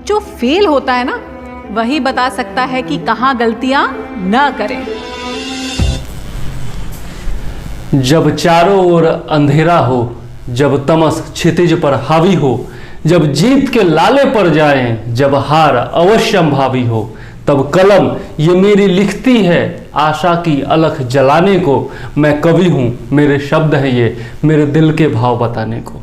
जो फेल होता है ना, वही बता सकता है कि कहाँ गलतियां न करें। जब चारों ओर अंधेरा हो, जब तमस क्षितिज पर हावी हो, जब जीत के लाले पर जाएं, जब हार अवश्यंभावी हो, तब कलम ये मेरी लिखती है आशा की अलख जलाने को। मैं कवि हूँ, मेरे शब्द हैं ये मेरे दिल के भाव बताने को।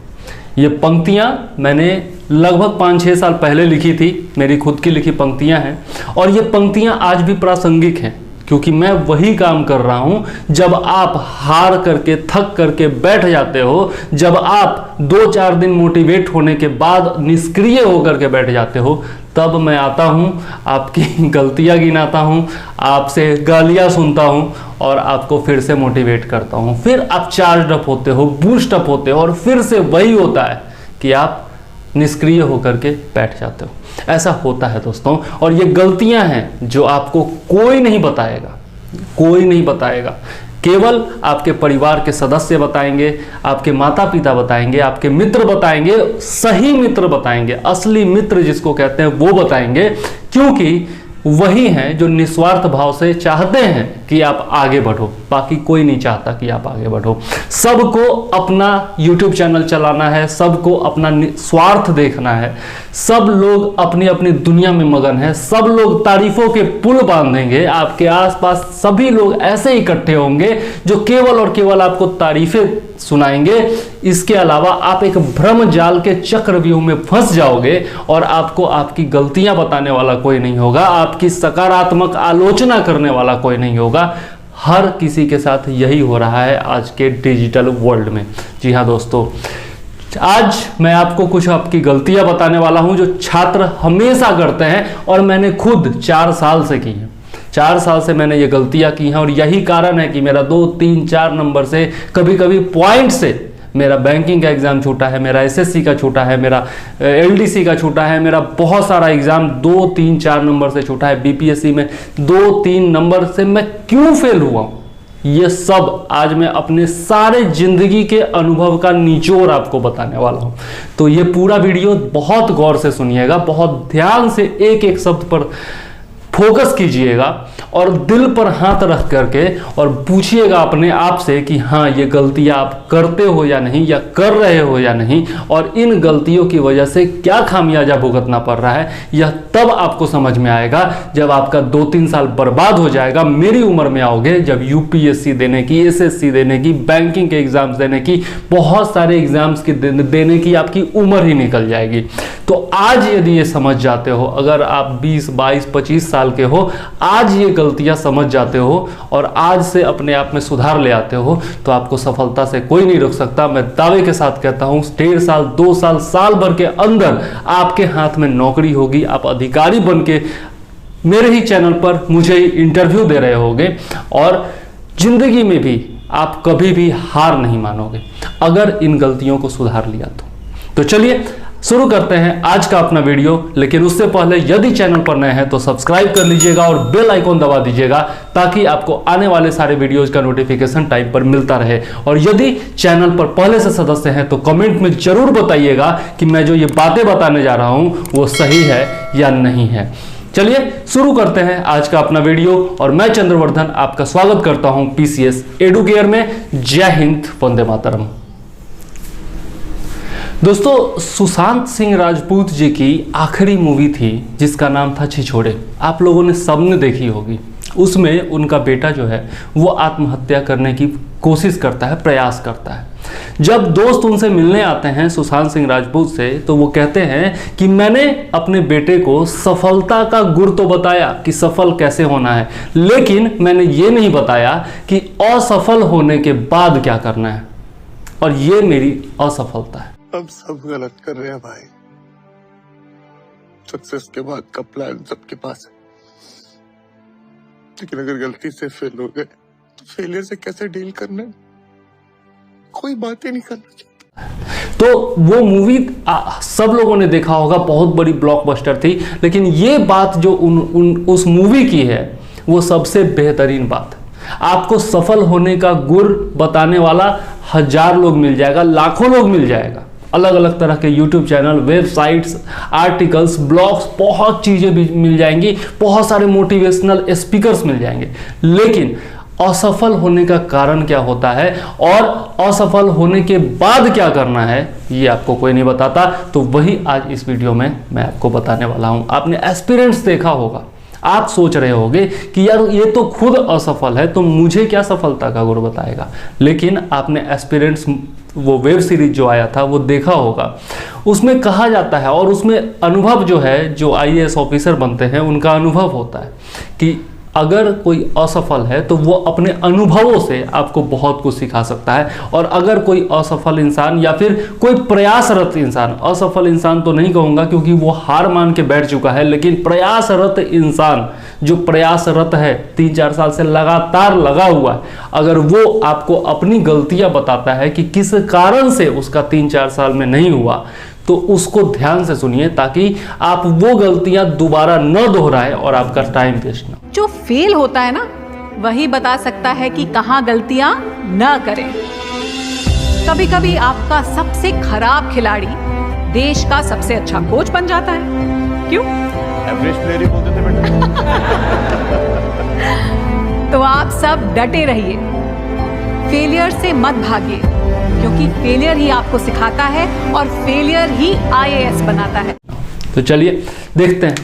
ये पंक्तियाँ मैंने लगभग 5-6 साल पहले लिखी थी, मेरी खुद की लिखी पंक्तियाँ हैं, और ये पंक्तियाँ आज भी प्रासंगिक हैं, क्योंकि मैं वही काम कर रहा हूं। जब आप हार करके थक करके बैठ जाते हो, जब आप 2-4 दिन मोटिवेट होने के बाद निष्क्रिय होकर के बैठ जाते हो, तब मैं आता हूं, आपकी गलतियां गिनाता हूं, आपसे गालियां सुनता हूं और आपको फिर से मोटिवेट करता हूं। फिर आप चार्ज अप होते हो, बूस्ट अप होते हो, और फिर से वही होता है कि आप निष्क्रिय होकर के बैठ जाते हो। ऐसा होता है दोस्तों, और ये गलतियां हैं जो आपको कोई नहीं बताएगा, कोई नहीं बताएगा। केवल आपके परिवार के सदस्य बताएंगे, आपके माता पिता बताएंगे, आपके मित्र बताएंगे, सही मित्र बताएंगे, असली मित्र जिसको कहते हैं वो बताएंगे, क्योंकि वही हैं जो निस्वार्थ भाव से चाहते हैं कि आप आगे बढ़ो। बाकी कोई नहीं चाहता कि आप आगे बढ़ो। सबको अपना YouTube चैनल चलाना है, सबको अपना स्वार्थ देखना है, सब लोग अपनी अपनी दुनिया में मगन है, सब लोग तारीफों के पुल बांधेंगे। आपके आसपास सभी लोग ऐसे इकट्ठे होंगे जो केवल और केवल आपको तारीफें सुनाएंगे। इसके अलावा आप एक भ्रम जाल के चक्रव्यूह में फंस जाओगे और आपको आपकी गलतियां बताने वाला कोई नहीं होगा, आपकी सकारात्मक आलोचना करने वाला कोई नहीं होगा। हर किसी के साथ यही हो रहा है आज के डिजिटल वर्ल्ड में। जी हाँ दोस्तों, आज मैं आपको कुछ आपकी गलतियां बताने वाला हूं जो छात्र हमेशा करते हैं, और मैंने खुद 4 साल से की है। 4 साल से मैंने ये गलतियां की हैं, और यही कारण है कि मेरा 2, 3, 4 नंबर से, कभी कभी पॉइंट से मेरा बैंकिंग का एग्जाम छूटा है, मेरा एसएससी का छूटा है, मेरा एलडीसी का छूटा है, मेरा बहुत सारा एग्जाम 2, 3, 4 नंबर से छूटा है। बीपीएससी में 2, 3 नंबर से मैं क्यों फेल हुआ हूं, ये सब आज मैं अपने सारे जिंदगी के अनुभव का निचोड़ आपको बताने वाला हूं। तो ये पूरा वीडियो बहुत गौर से सुनिएगा, बहुत ध्यान से एक एक शब्द पर फोकस कीजिएगा, और दिल पर हाथ रख करके और पूछिएगा अपने आप से कि हाँ, ये गलतियां आप करते हो या नहीं, या कर रहे हो या नहीं, और इन गलतियों की वजह से क्या खामियाजा भुगतना पड़ रहा है। यह तब आपको समझ में आएगा जब आपका 2-3 साल बर्बाद हो जाएगा। मेरी उम्र में आओगे जब यूपीएससी देने की, एसएससी देने की, बैंकिंग के एग्जाम्स देने की, बहुत सारे एग्जाम्स की देने की आपकी उम्र ही निकल जाएगी। तो आज यदि ये समझ जाते हो, अगर आप 20, 22, 25 साल के हो, आज ये गलतियां समझ जाते हो और आज से अपने आप में सुधार ले आते हो, तो आपको सफलता से कोई नहीं रोक सकता। मैं दावे के साथ कहता हूं, 1.5 साल, 2 साल, साल भर के अंदर आपके हाथ में नौकरी होगी, आप अधिकारी बन के मेरे ही चैनल पर मुझे इंटरव्यू दे रहे होगे, और जिंदगी में भी आप कभी भी हार नहीं मानोगे अगर इन गलतियों को सुधार लिया तो चलिए शुरू करते हैं आज का अपना वीडियो। लेकिन उससे पहले यदि चैनल पर नए हैं तो सब्सक्राइब कर लीजिएगा और बेल आइकॉन दबा दीजिएगा, ताकि आपको आने वाले सारे वीडियोज का नोटिफिकेशन टाइम पर मिलता रहे। और यदि चैनल पर पहले से सदस्य हैं तो कमेंट में जरूर बताइएगा कि मैं जो ये बातें बताने जा रहा हूं वो सही है या नहीं है। चलिए शुरू करते हैं आज का अपना वीडियो, और मैं चंद्रवर्धन आपका स्वागत करता हूं पीसीएस एडुकेयर में। जय हिंद, वंदे मातरम। दोस्तों, सुशांत सिंह राजपूत जी की आखिरी मूवी थी जिसका नाम था छिछोरे। आप लोगों ने सबने देखी होगी। उसमें उनका बेटा जो है वो आत्महत्या करने की कोशिश करता है, प्रयास करता है। जब दोस्त उनसे मिलने आते हैं सुशांत सिंह राजपूत से, तो वो कहते हैं कि मैंने अपने बेटे को सफलता का गुर तो बताया कि सफल कैसे होना है, लेकिन मैंने ये नहीं बताया कि असफल होने के बाद क्या करना है, और ये मेरी असफलता है। हम सब गलत कर रहे हैं भाई। सक्सेस के बाद का प्लान सबके पास है, लेकिन अगर गलती से फेल हो गए तो फेलियर से कैसे डील करना है, कोई बात ही नहीं करना चाहिए। तो वो मूवी सब लोगों ने देखा होगा, बहुत बड़ी ब्लॉकबस्टर थी। लेकिन ये बात जो उस मूवी की है वो सबसे बेहतरीन बात है। आपको सफल होने का गुर बताने वाला 1000 लोग मिल जाएगा, लाखों लोग मिल जाएगा, अलग अलग तरह के YouTube channel, websites, articles, blogs, बहुत चीज़ें भी मिल जाएंगी, बहुत सारे मोटिवेशनल स्पीकर्स मिल जाएंगे। लेकिन असफल होने का कारण क्या होता है और असफल होने के बाद क्या करना है, ये आपको कोई नहीं बताता। तो वही आज इस वीडियो में मैं आपको बताने वाला हूँ। आपने एस्पिरेंट्स देखा होगा, आप सोच रहे होंगे कि यार ये तो खुद असफल है, तो मुझे क्या सफलता का गुर बताएगा। लेकिन आपने एस्पिरेंट्स वो वेब सीरीज जो आया था वो देखा होगा, उसमें कहा जाता है और उसमें अनुभव जो है, जो IAS ऑफिसर बनते हैं उनका अनुभव होता है कि अगर कोई असफल है तो वो अपने अनुभवों से आपको बहुत कुछ सिखा सकता है। और अगर कोई असफल इंसान या फिर कोई प्रयासरत इंसान, असफल इंसान तो नहीं कहूँगा क्योंकि वो हार मान के बैठ चुका है, लेकिन प्रयासरत इंसान जो प्रयासरत है, 3-4 साल से लगातार लगा हुआ है, अगर वो आपको अपनी गलतियां बताता है कि किस कारण से उसका 3-4 साल में नहीं हुआ, तो उसको ध्यान से सुनिए ताकि आप वो गलतियां दोबारा न दोहराएं और आपका टाइम वेस्ट ना। जो फेल होता है ना, वही बता सकता है कि कहाँ गलतियां न करें। कभी कभी आपका सबसे खराब खिलाड़ी देश का सबसे अच्छा कोच बन जाता है। क्यों? एवरेज प्लेयर ही बोलते थे बेटा। तो आप सब डटे रहिए, फेलियर से मत भागिए, क्योंकि फेलियर ही आपको सिखाता है और फेलियर ही IAS बनाता है। तो चलिए देखते हैं।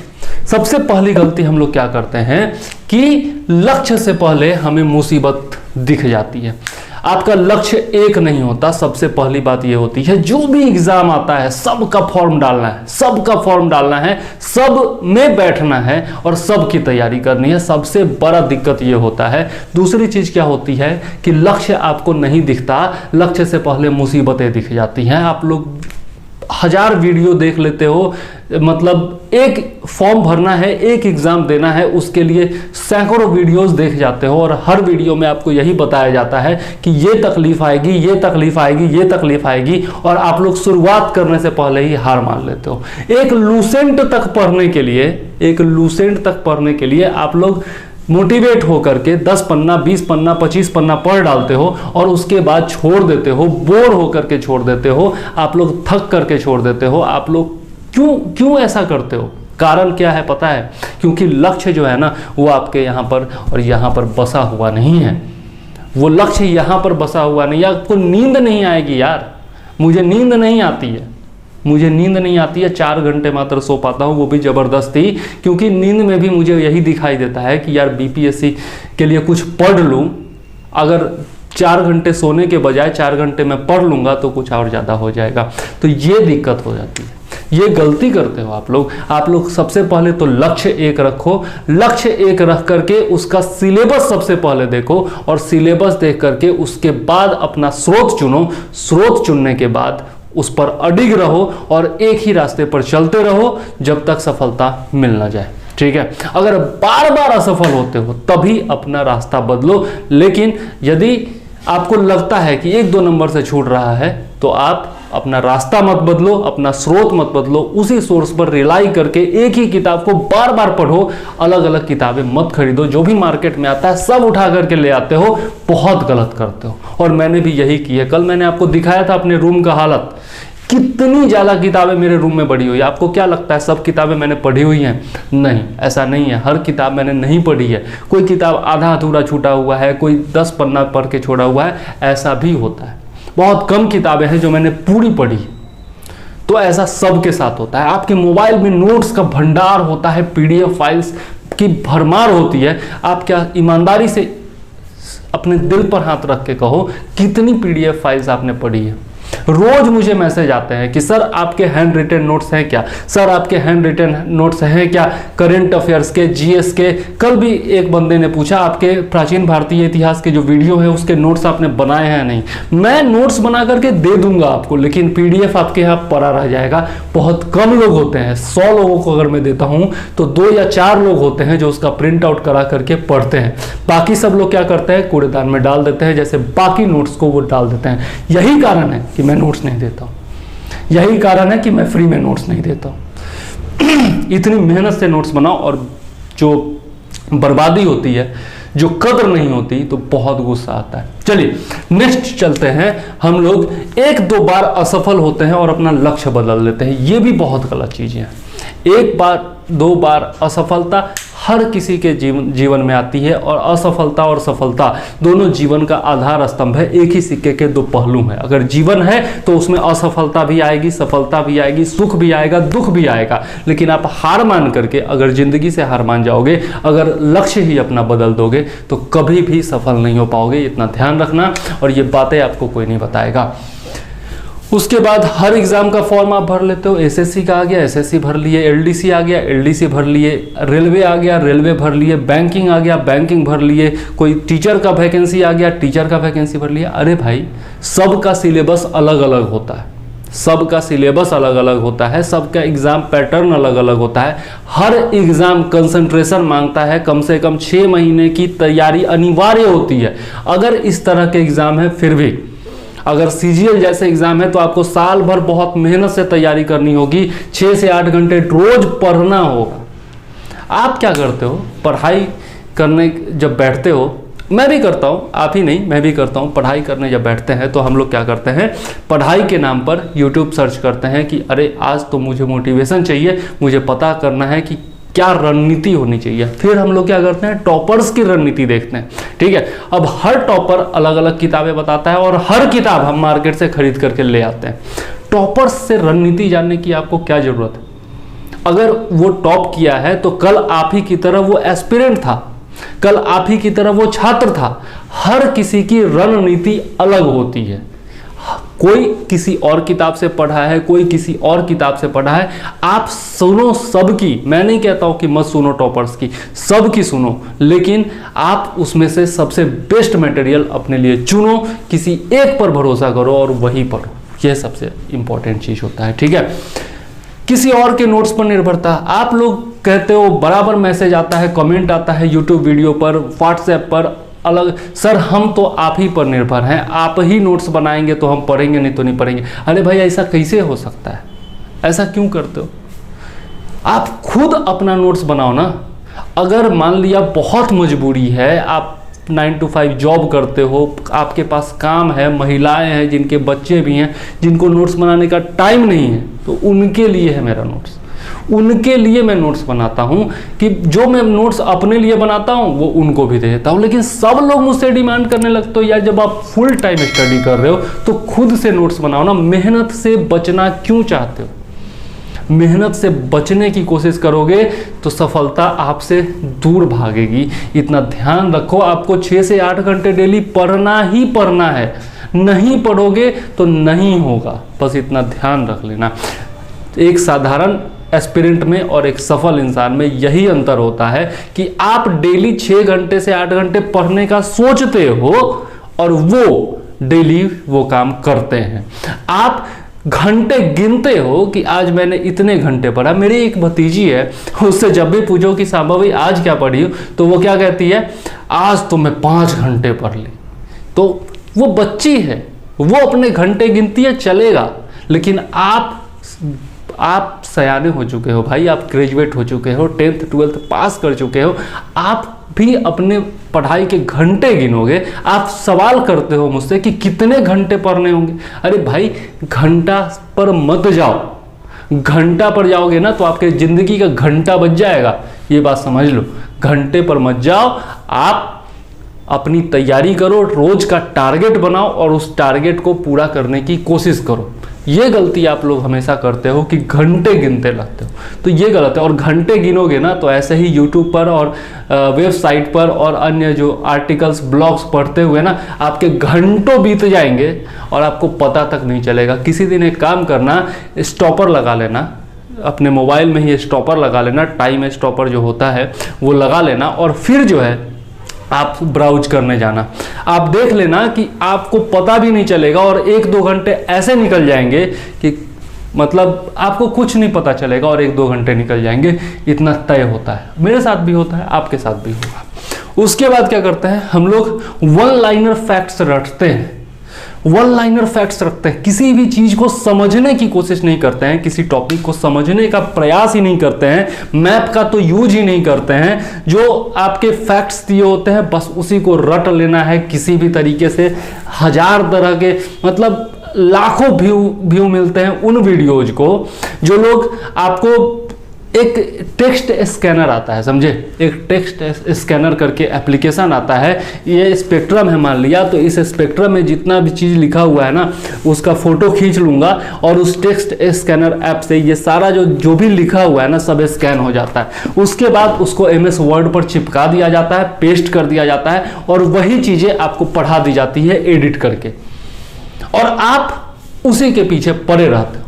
सबसे पहली गलती हम लोग क्या करते हैं कि लक्ष्य से पहले हमें मुसीबत दिख जाती है। आपका लक्ष्य एक नहीं होता। सबसे पहली बात यह होती है, जो भी एग्जाम आता है सबका फॉर्म डालना है, सबका फॉर्म डालना है, सब में बैठना है और सब की तैयारी करनी है। सबसे बड़ा दिक्कत यह होता है। दूसरी चीज क्या होती है कि लक्ष्य आपको नहीं दिखता, लक्ष्य से पहले मुसीबतें दिख जाती हैं। आप लोग 1000 वीडियो देख लेते हो, मतलब एक फॉर्म भरना है, एक एग्जाम देना है, उसके लिए सैकड़ों वीडियोस देख जाते हो और हर वीडियो में आपको यही बताया जाता है कि ये तकलीफ आएगी, ये तकलीफ आएगी, ये तकलीफ आएगी, और आप लोग शुरुआत करने से पहले ही हार मान लेते हो। एक लूसेंट तक पढ़ने के लिए, एक लूसेंट तक पढ़ने के लिए आप लोग मोटिवेट होकर के 10 पन्ना, 20 पन्ना, 25 पन्ना पढ़ डालते हो और उसके बाद छोड़ देते हो, बोर होकर के छोड़ देते हो, आप लोग थक करके छोड़ देते हो। आप लोग क्यों ऐसा करते हो? कारण क्या है पता है? क्योंकि लक्ष्य जो है ना, वो आपके यहाँ पर और यहाँ पर बसा हुआ नहीं है। वो लक्ष्य यहाँ पर बसा हुआ नहीं है। आपको नींद नहीं आएगी यार, मुझे नींद नहीं आती है, मुझे नींद नहीं आती है। 4 घंटे मात्र सो पाता हूँ, वो भी ज़बरदस्ती, क्योंकि नींद में भी मुझे यही दिखाई देता है कि यार BPSC के लिए कुछ पढ़ लूँ। अगर 4 घंटे सोने के बजाय 4 घंटे में पढ़ लूँगा तो कुछ और ज़्यादा हो जाएगा। तो ये दिक्कत हो जाती है, ये गलती करते हो आप लोग। आप लोग सबसे पहले तो लक्ष्य एक रखो, लक्ष्य एक रख करके उसका सिलेबस सबसे पहले देखो और सिलेबस देख करके उसके बाद अपना स्रोत चुनो। स्रोत चुनने के बाद उस पर अडिग रहो और एक ही रास्ते पर चलते रहो जब तक सफलता मिल ना जाए। ठीक है? अगर बार बार असफल होते हो तभी अपना रास्ता बदलो। लेकिन यदि आपको लगता है कि 1-2 नंबर से छूट रहा है तो आप अपना रास्ता मत बदलो, अपना स्रोत मत बदलो, उसी सोर्स पर रिलाई करके एक ही किताब को बार बार पढ़ो। अलग अलग किताबें मत खरीदो, जो भी मार्केट में आता है सब उठा करके ले आते हो, बहुत गलत करते हो। और मैंने भी यही की है। कल मैंने आपको दिखाया था अपने रूम का हालत, कितनी ज़्यादा किताबें मेरे रूम में पड़ी हुई है। आपको क्या लगता है सब किताबें मैंने पढ़ी हुई हैं? नहीं, ऐसा नहीं है। हर किताब मैंने नहीं पढ़ी है। कोई किताब आधा अधूरा छूटा हुआ है, कोई 10 पन्ना पढ़ के छोड़ा हुआ है, ऐसा भी होता है। बहुत कम किताबें हैं जो मैंने पूरी पढ़ी। तो ऐसा सबके साथ होता है। आपके मोबाइल में नोट्स का भंडार होता है, PDF फाइल्स की भरमार होती है। आप क्या ईमानदारी से अपने दिल पर हाथ रख के कहो कितनी PDF फाइल्स आपने पढ़ी है? रोज मुझे मैसेज आते हैं कि सर आपके हैंड रिटन नोट्स हैं क्या, सर आपके हैंड रिटन नोट्स हैं क्या, करेंट अफेयर्स के, GS के। कल भी एक बंदे ने पूछा आपके प्राचीन भारतीय इतिहास के जो वीडियो है उसके नोट्स आपने बनाए हैं नहीं। मैं नोट्स बना करके दे दूंगा आपको, लेकिन PDF आपके यहाँ पड़ा रह जाएगा। बहुत कम लोग होते हैं, 100 लोगों को अगर मैं देता हूँ तो 2 या 4 लोग होते हैं जो उसका प्रिंट आउट करा करके पढ़ते हैं। बाकी सब लोग क्या करते हैं, कूड़ेदान में डाल देते हैं, जैसे बाकी नोट्स को वो डाल देते हैं। यही कारण है कि मैं नोट्स नहीं देता हूं, यही कारण है कि मैं फ्री में नोट्स नहीं देता हूं। इतनी मेहनत से नोट्स बनाओ और जो बर्बादी होती है, जो कदर नहीं होती तो बहुत गुस्सा आता है। चलिए नेक्स्ट चलते हैं। हम लोग 1-2 बार असफल होते हैं और अपना लक्ष्य बदल लेते हैं, ये भी बहुत गलत चीज़ें हैं। 1 बार 2 बार असफलता हर किसी के जीवन में आती है, और असफलता और सफलता दोनों जीवन का आधार स्तंभ है, एक ही सिक्के के 2 पहलू हैं। अगर जीवन है तो उसमें असफलता भी आएगी, सफलता भी आएगी, सुख भी आएगा, दुख भी आएगा, लेकिन आप हार मान करके अगर जिंदगी से हार मान जाओगे, अगर लक्ष्य ही अपना बदल दोगे तो कभी भी सफल नहीं हो पाओगे, इतना ध्यान रखना। और ये बातें आपको कोई नहीं बताएगा। उसके बाद हर एग्जाम का फॉर्म आप भर लेते हो। एसएससी का आ गया, एसएससी भर लिए, एलडीसी आ गया, एलडीसी भर लिए, रेलवे आ गया, रेलवे भर लिए, बैंकिंग आ गया, बैंकिंग भर लिए, कोई टीचर का वैकेंसी आ गया, टीचर का वैकेंसी भर लिया। अरे भाई, सबका सिलेबस अलग अलग होता है, सबका सिलेबस अलग अलग होता है, सबका एग्जाम पैटर्न अलग अलग होता है। हर एग्जाम कंसंट्रेशन मांगता है, कम से कम 6 महीने की तैयारी अनिवार्य होती है। अगर इस तरह के एग्जाम है, फिर भी अगर सीजीएल जैसे एग्जाम है तो आपको साल भर बहुत मेहनत से तैयारी करनी होगी, 6 से 8 घंटे रोज पढ़ना होगा। आप क्या करते हो, पढ़ाई करने जब बैठते हो, मैं भी करता हूँ, आप ही नहीं मैं भी करता हूँ, पढ़ाई करने जब बैठते हैं तो हम लोग क्या करते हैं, पढ़ाई के नाम पर यूट्यूब सर्च करते हैं कि अरे आज तो मुझे मोटिवेशन चाहिए, मुझे पता करना है कि क्या रणनीति होनी चाहिए। फिर हम लोग क्या करते हैं, टॉपर्स की रणनीति देखते हैं। ठीक है, अब हर टॉपर अलग अलग किताबें बताता है और हर किताब हम मार्केट से खरीद करके ले आते हैं। टॉपर्स से रणनीति जानने की आपको क्या जरूरत है? अगर वो टॉप किया है तो कल आप ही की तरह वो एस्पिरेंट था, कल आप ही की तरह वो छात्र था। हर किसी की रणनीति अलग होती है। कोई किसी और किताब से पढ़ा है, कोई किसी और किताब से पढ़ा है। आप सुनो सबकी, मैं नहीं कहता हूं कि मत सुनो टॉपर्स की, सबकी सुनो, लेकिन आप उसमें से सबसे बेस्ट मटेरियल अपने लिए चुनो, किसी एक पर भरोसा करो और वही पढ़ो। यह सबसे इंपॉर्टेंट चीज होता है। ठीक है, किसी और के नोट्स पर निर्भरता। आप लोग कहते हो, बराबर मैसेज आता है, कमेंट आता है यूट्यूब वीडियो पर, व्हाट्सएप पर अलग, सर हम तो आप ही पर निर्भर हैं, आप ही नोट्स बनाएंगे तो हम पढ़ेंगे, नहीं तो नहीं पढ़ेंगे। अरे भाई, ऐसा कैसे हो सकता है? ऐसा क्यों करते हो? आप खुद अपना नोट्स बनाओ ना। अगर मान लिया बहुत मजबूरी है, आप 9 to 5 जॉब करते हो, आपके पास काम है, महिलाएं हैं जिनके बच्चे भी हैं, जिनको नोट्स बनाने का टाइम नहीं है, तो उनके लिए है मेरा नोट्स। उनके लिए मैं नोट्स बनाता हूं कि जो मैं नोट्स अपने लिए बनाता हूं वो उनको भी दे देता हूं। लेकिन सब लोग मुझसे डिमांड करने लगते हो, यार जब आप फुल टाइम स्टडी कर रहे हो तो खुद से नोट्स बनाओ ना। मेहनत से बचना क्यों चाहते हो? मेहनत से बचने की कोशिश करोगे तो सफलता आपसे दूर भागेगी। इतना ध्यान रखो, आपको 6 से 8 घंटे डेली पढ़ना ही पढ़ना है। नहीं पढ़ोगे तो नहीं होगा, बस इतना ध्यान रख लेना। एक साधारण एस्पिरेंट में और एक सफल इंसान में यही अंतर होता है कि आप डेली 6 घंटे से 8 घंटे पढ़ने का सोचते हो और वो डेली वो काम करते हैं। आप घंटे गिनते हो कि आज मैंने इतने घंटे पढ़ा। मेरी एक भतीजी है, उससे जब भी पूछो कि सांबा भाई आज क्या पढ़ी हो, तो वो क्या कहती है, आज तो मैं 5 घंटे पढ़ ली। तो वो बच्ची है, वो अपने घंटे गिनती है, चलेगा। लेकिन आप सयाने हो चुके हो भाई, आप ग्रेजुएट हो चुके हो, 10th 12th पास कर चुके हो, आप भी अपने पढ़ाई के घंटे गिनोगे। आप सवाल करते हो मुझसे कि कितने घंटे पढ़ने होंगे। अरे भाई, घंटा पर मत जाओ। घंटा पर जाओगे ना तो आपके जिंदगी का घंटा बच जाएगा, ये बात समझ लो। घंटे पर मत जाओ, आप अपनी तैयारी करो, रोज का टारगेट बनाओ और उस टारगेट को पूरा करने की कोशिश करो। ये गलती आप लोग हमेशा करते हो कि घंटे गिनते रहते हो, तो ये गलत है। और घंटे गिनोगे ना तो ऐसे ही यूट्यूब पर और वेबसाइट पर और अन्य जो आर्टिकल्स ब्लॉग्स पढ़ते हुए ना आपके घंटों बीत जाएंगे और आपको पता तक नहीं चलेगा। किसी दिन एक काम करना, स्टॉपर लगा लेना, अपने मोबाइल में ही स्टॉपर लगा लेना, टाइम स्टॉपर जो होता है वो लगा लेना, और फिर जो है आप ब्राउज करने जाना। आप देख लेना कि आपको पता भी नहीं चलेगा और 1-2 घंटे ऐसे निकल जाएंगे कि मतलब आपको कुछ नहीं पता चलेगा और 1-2 घंटे निकल जाएंगे। इतना तय होता है, मेरे साथ भी होता है, आपके साथ भी होगा। उसके बाद क्या करते हैं हम लोग, 1 लाइनर फैक्ट्स रटते हैं। वन लाइनर फैक्ट्स रखते हैं, किसी भी चीज को समझने की कोशिश नहीं करते हैं, किसी टॉपिक को समझने का प्रयास ही नहीं करते हैं, मैप का तो यूज ही नहीं करते हैं। जो आपके फैक्ट्स दिए होते हैं बस उसी को रट लेना है किसी भी तरीके से। हजार तरह के मतलब लाखों व्यू मिलते हैं उन वीडियोज को। जो लोग आपको एक टेक्स्ट स्कैनर आता है, समझे, एक टेक्स्ट स्कैनर करके एप्लीकेशन आता है, ये स्पेक्ट्रम है मान लिया, तो इस स्पेक्ट्रम में जितना भी चीज़ लिखा हुआ है ना उसका फोटो खींच लूंगा और उस टेक्स्ट स्कैनर ऐप से ये सारा जो भी लिखा हुआ है ना सब स्कैन हो जाता है। उसके बाद उसको MS वर्ड पर चिपका दिया जाता है, पेस्ट कर दिया जाता है और वही चीज़ें आपको पढ़ा दी जाती है एडिट करके, और आप उसी के पीछे पड़े रहते हो।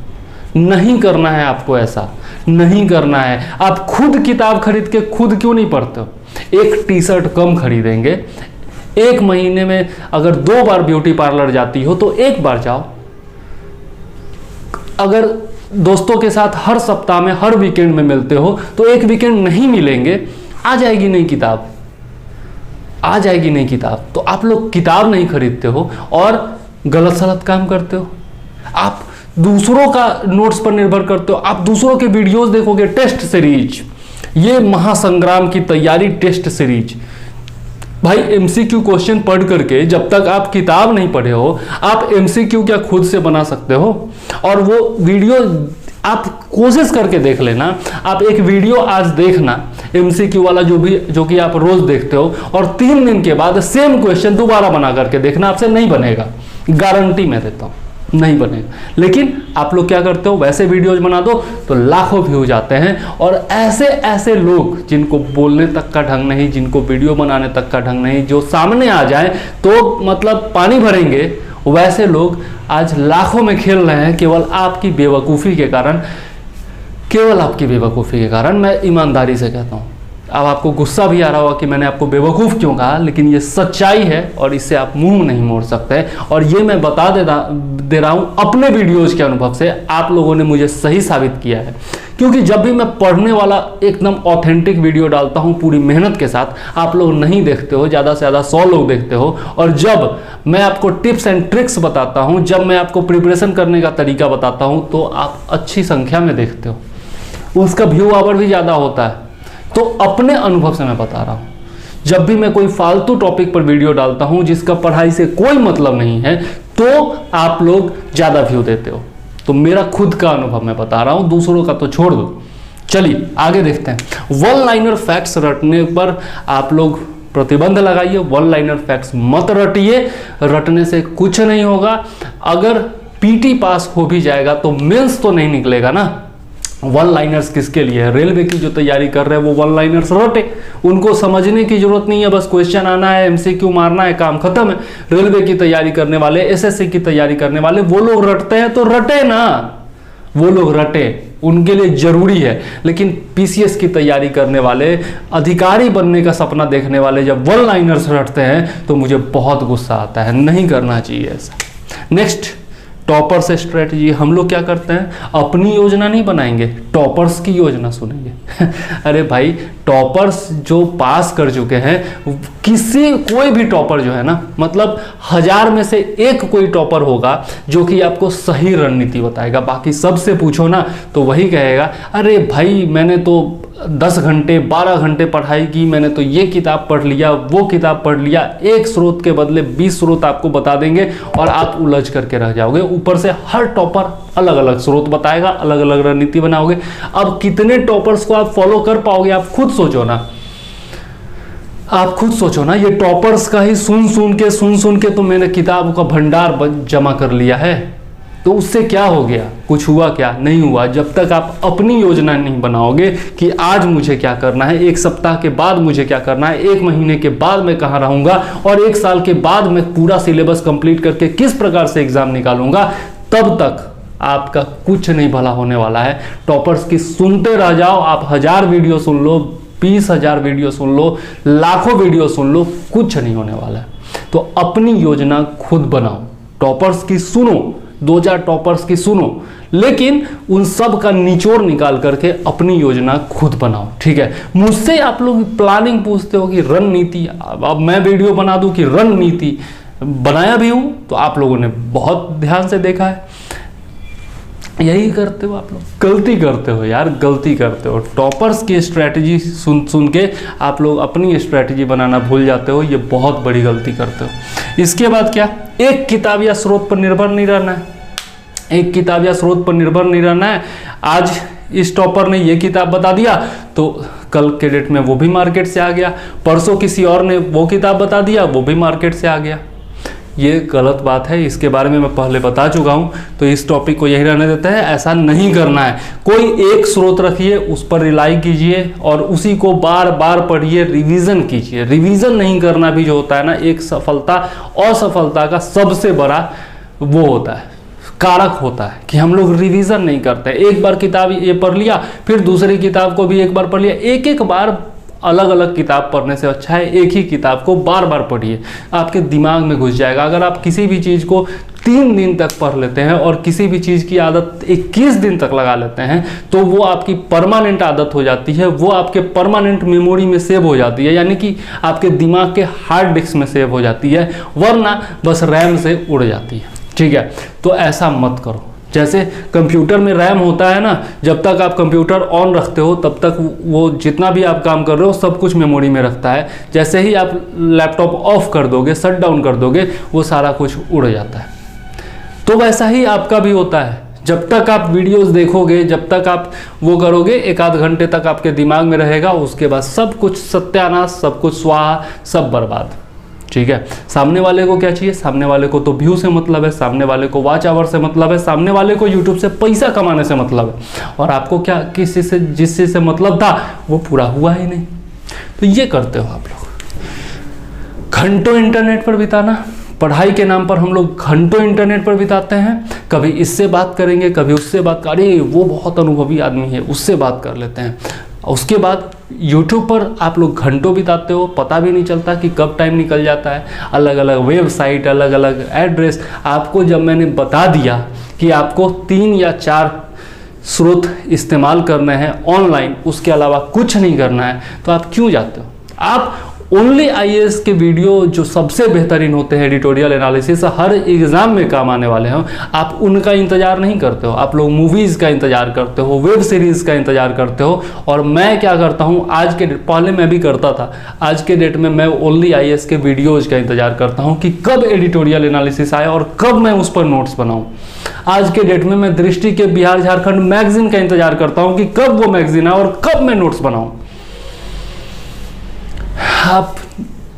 नहीं करना है आपको, ऐसा नहीं करना है। आप खुद किताब खरीद के खुद क्यों नहीं पढ़ते हो? एक टी शर्ट कम खरीदेंगे, एक महीने में अगर 2 बार ब्यूटी पार्लर जाती हो तो 1 बार जाओ। अगर दोस्तों के साथ हर सप्ताह में हर वीकेंड में मिलते हो तो एक वीकेंड नहीं मिलेंगे, आ जाएगी नई किताब, आ जाएगी नई किताब। तो आप लोग किताब नहीं खरीदते हो और गलत सलत काम करते हो। आप दूसरों का नोट्स पर निर्भर करते हो, आप दूसरों के वीडियोस देखोगे। टेस्ट सीरीज, ये महासंग्राम की तैयारी टेस्ट सीरीज, भाई MCQ क्वेश्चन पढ़ करके जब तक आप किताब नहीं पढ़े हो आप MCQ क्या खुद से बना सकते हो? और वो वीडियो आप कोशिश करके देख लेना। आप एक वीडियो आज देखना MCQ वाला जो कि आप रोज देखते हो, और 3 दिन के बाद सेम क्वेश्चन दोबारा बना करके देखना, आपसे नहीं बनेगा, गारंटी मैं देता हूँ नहीं बनेगा। लेकिन आप लोग क्या करते हो, वैसे वीडियोज बना दो तो लाखों व्यूज आते हैं। और ऐसे ऐसे लोग जिनको बोलने तक का ढंग नहीं, जिनको वीडियो बनाने तक का ढंग नहीं, जो सामने आ जाए तो मतलब पानी भरेंगे, वैसे लोग आज लाखों में खेल रहे हैं केवल आपकी बेवकूफ़ी के कारण। केवल आपकी बेवकूफ़ी के कारण, मैं ईमानदारी से कहता हूँ। अब आपको गुस्सा भी आ रहा होगा कि मैंने आपको बेवकूफ़ क्यों कहा, लेकिन ये सच्चाई है और इससे आप मुंह नहीं मोड़ सकते। और ये मैं बता दे रहा हूँ अपने वीडियोज़ के अनुभव से, आप लोगों ने मुझे सही साबित किया है। क्योंकि जब भी मैं पढ़ने वाला एकदम ऑथेंटिक वीडियो डालता हूँ पूरी मेहनत के साथ, आप लोग नहीं देखते हो, ज़्यादा से ज़्यादा 100 लोग देखते हो। और जब मैं आपको टिप्स एंड ट्रिक्स बताता हूँ, जब मैं आपको प्रिपरेशन करने का तरीका बताता हूँ, तो आप अच्छी संख्या में देखते हो, उसका व्यू आवर भी ज़्यादा होता है। तो अपने अनुभव से मैं बता रहा हूँ, जब भी मैं कोई फालतू टॉपिक पर वीडियो डालता हूँ जिसका पढ़ाई से कोई मतलब नहीं है, तो आप लोग ज़्यादा व्यू देते हो। तो मेरा खुद का अनुभव मैं बता रहा हूँ, दूसरों का तो छोड़ दो। चलिए आगे देखते हैं। वन लाइनर फैक्ट्स रटने पर आप लोग प्रतिबंध लगाइए। वन लाइनर फैक्ट्स मत रटिए, रटने से कुछ नहीं होगा। अगर PT पास हो भी जाएगा तो मेंस तो नहीं निकलेगा ना। वन लाइनर्स किसके लिए है? रेलवे की जो तैयारी कर रहे हैं वो वन लाइनर्स रटे, उनको समझने की जरूरत नहीं है, बस क्वेश्चन आना है, MCQ मारना है, काम खत्म है। रेलवे की तैयारी करने वाले, SSC की तैयारी करने वाले, वो लोग रटते हैं तो रटे ना, वो लोग रटे, उनके लिए जरूरी है। लेकिन PCS की तैयारी करने वाले, अधिकारी बनने का सपना देखने वाले जब वन लाइनर्स रटते हैं तो मुझे बहुत गुस्सा आता है। नहीं करना चाहिए ऐसा। Next, toppers strategy. हम लोग क्या करते हैं, अपनी योजना नहीं बनाएंगे, टॉपर्स की योजना सुनेंगे। अरे भाई, टॉपर्स जो पास कर चुके हैं, कोई भी टॉपर जो है ना, मतलब 1000 में से 1 कोई टॉपर होगा जो कि आपको सही रणनीति बताएगा। बाकी सबसे पूछो ना तो वही कहेगा, अरे भाई मैंने तो 10 घंटे 12 घंटे पढ़ाई की, मैंने तो ये किताब पढ़ लिया, वो किताब पढ़ लिया। एक स्रोत के बदले 20 स्रोत आपको बता देंगे और आप उलझ करके रह जाओगे। ऊपर से हर टॉपर अलग अलग स्रोत बताएगा, अलग अलग रणनीति बनाओगे। अब कितने टॉपर्स को आप फॉलो कर पाओगे? आप खुद सोचो ना, आप खुद सोचो ना। ये टॉपर्स का ही सुन सुन के तो मैंने किताब का भंडार जमा कर लिया है, तो उससे क्या हो गया? कुछ हुआ क्या? नहीं हुआ। जब तक आप अपनी योजना नहीं बनाओगे कि आज मुझे क्या करना है, 1 सप्ताह के बाद मुझे क्या करना है, 1 महीने के बाद मैं कहाँ रहूंगा, और 1 साल के बाद मैं पूरा सिलेबस कंप्लीट करके किस प्रकार से एग्जाम निकालूंगा, तब तक आपका कुछ नहीं भला होने वाला है। टॉपर्स की सुनते रह जाओ, आप 1000 वीडियो सुन लो, 20,000 वीडियो सुन लो, लाखों वीडियो सुन लो, कुछ नहीं होने वाला है। तो अपनी योजना खुद बनाओ। टॉपर्स की सुनो, 2000 टॉपर्स की सुनो, लेकिन उन सब का निचोड़ निकाल करके अपनी योजना खुद बनाओ। ठीक है, मुझसे आप लोग प्लानिंग पूछते हो कि रणनीति, अब मैं वीडियो बना दूं कि रणनीति, बनाया भी हूँ तो आप लोगों ने बहुत ध्यान से देखा है। यही करते हो आप लोग, गलती करते हो यार, गलती करते हो। टॉपर्स की स्ट्रैटेजी सुन सुन के आप लोग अपनी स्ट्रैटेजी बनाना भूल जाते हो, ये बहुत बड़ी गलती करते हो। इसके बाद क्या, एक किताब या स्रोत पर निर्भर नहीं रहना है, एक किताब या स्रोत पर निर्भर नहीं रहना है। आज इस टॉपर ने ये किताब बता दिया तो कल के डेट में वो भी मार्केट से आ गया, परसों किसी और ने वो किताब बता दिया, वो भी मार्केट से आ गया। ये गलत बात है, इसके बारे में मैं पहले बता चुका हूँ, तो इस टॉपिक को यही रहने देते हैं। ऐसा नहीं करना है। कोई एक स्रोत रखिए, उस पर रिलाई कीजिए और उसी को बार बार पढ़िए, रिवीजन कीजिए। रिवीजन नहीं करना भी जो होता है ना, एक सफलता असफलता का सबसे बड़ा वो होता है, कारक होता है कि हम लोग रिवीजन नहीं करते। एक बार किताब ये पढ़ लिया, फिर दूसरी किताब को भी एक बार पढ़ लिया। एक एक बार अलग अलग किताब पढ़ने से अच्छा है एक ही किताब को बार बार पढ़िए, आपके दिमाग में घुस जाएगा। अगर आप किसी भी चीज़ को 3 दिन तक पढ़ लेते हैं और किसी भी चीज़ की आदत 21 दिन तक लगा लेते हैं तो वो आपकी परमानेंट आदत हो जाती है, वो आपके परमानेंट मेमोरी में सेव हो जाती है, यानी कि आपके दिमाग के हार्ड डिस्क में सेव हो जाती है, वरना बस रैम से उड़ जाती है। ठीक है, तो ऐसा मत करो। जैसे कंप्यूटर में रैम होता है ना, जब तक आप कंप्यूटर ऑन रखते हो तब तक वो जितना भी आप काम कर रहे हो सब कुछ मेमोरी में रखता है। जैसे ही आप लैपटॉप ऑफ कर दोगे, शट डाउन कर दोगे, वो सारा कुछ उड़ जाता है। तो वैसा ही आपका भी होता है। जब तक आप वीडियोस देखोगे, जब तक आप वो करोगे, 1 आध घंटे तक आपके दिमाग में रहेगा, उसके बाद सब कुछ सत्यानाश, सब कुछ स्वाहा, सब बर्बाद। ठीक है, सामने वाले को क्या चाहिए? सामने वाले को तो व्यू से मतलब है, सामने वाले को वॉच आवर से मतलब है, सामने वाले को यूट्यूब से पैसा कमाने से मतलब है, और आपको क्या, किसी से जिस चीज से मतलब था वो पूरा हुआ ही नहीं। तो ये करते हो आप लोग। घंटों इंटरनेट पर बिताना, पढ़ाई के नाम पर हम लोग घंटों इंटरनेट पर बिताते हैं। कभी इससे बात करेंगे, कभी उससे बात, अरे वो बहुत अनुभवी आदमी है उससे बात कर लेते हैं। उसके बाद YouTube पर आप लोग घंटों बिताते हो, पता भी नहीं चलता कि कब टाइम निकल जाता है। अलग अलग वेबसाइट, अलग अलग एड्रेस। आपको जब मैंने बता दिया कि आपको 3 या 4 स्रोत इस्तेमाल करने हैं ऑनलाइन, उसके अलावा कुछ नहीं करना है, तो आप क्यों जाते हो? आप ओनली IAS के वीडियो जो सबसे बेहतरीन होते हैं, एडिटोरियल एनालिसिस, हर एग्जाम में काम आने वाले हैं, आप उनका इंतजार नहीं करते हो। आप लोग मूवीज़ का इंतजार करते हो, वेब सीरीज़ का इंतजार करते हो। और मैं क्या करता हूँ आज के डेट, पहले मैं भी करता था, आज के डेट में मैं ओनली IAS के वीडियोज़ का इंतजार करता हूँ कि कब एडिटोरियल एनालिसिस आए और कब मैं उस पर नोट्स बनाऊँ। आज के डेट में मैं दृष्टि के बिहार झारखंड मैगजीन का इंतजार करता हूँ कि कब वो मैगजीन आए और कब मैं नोट्स बनाऊँ। आप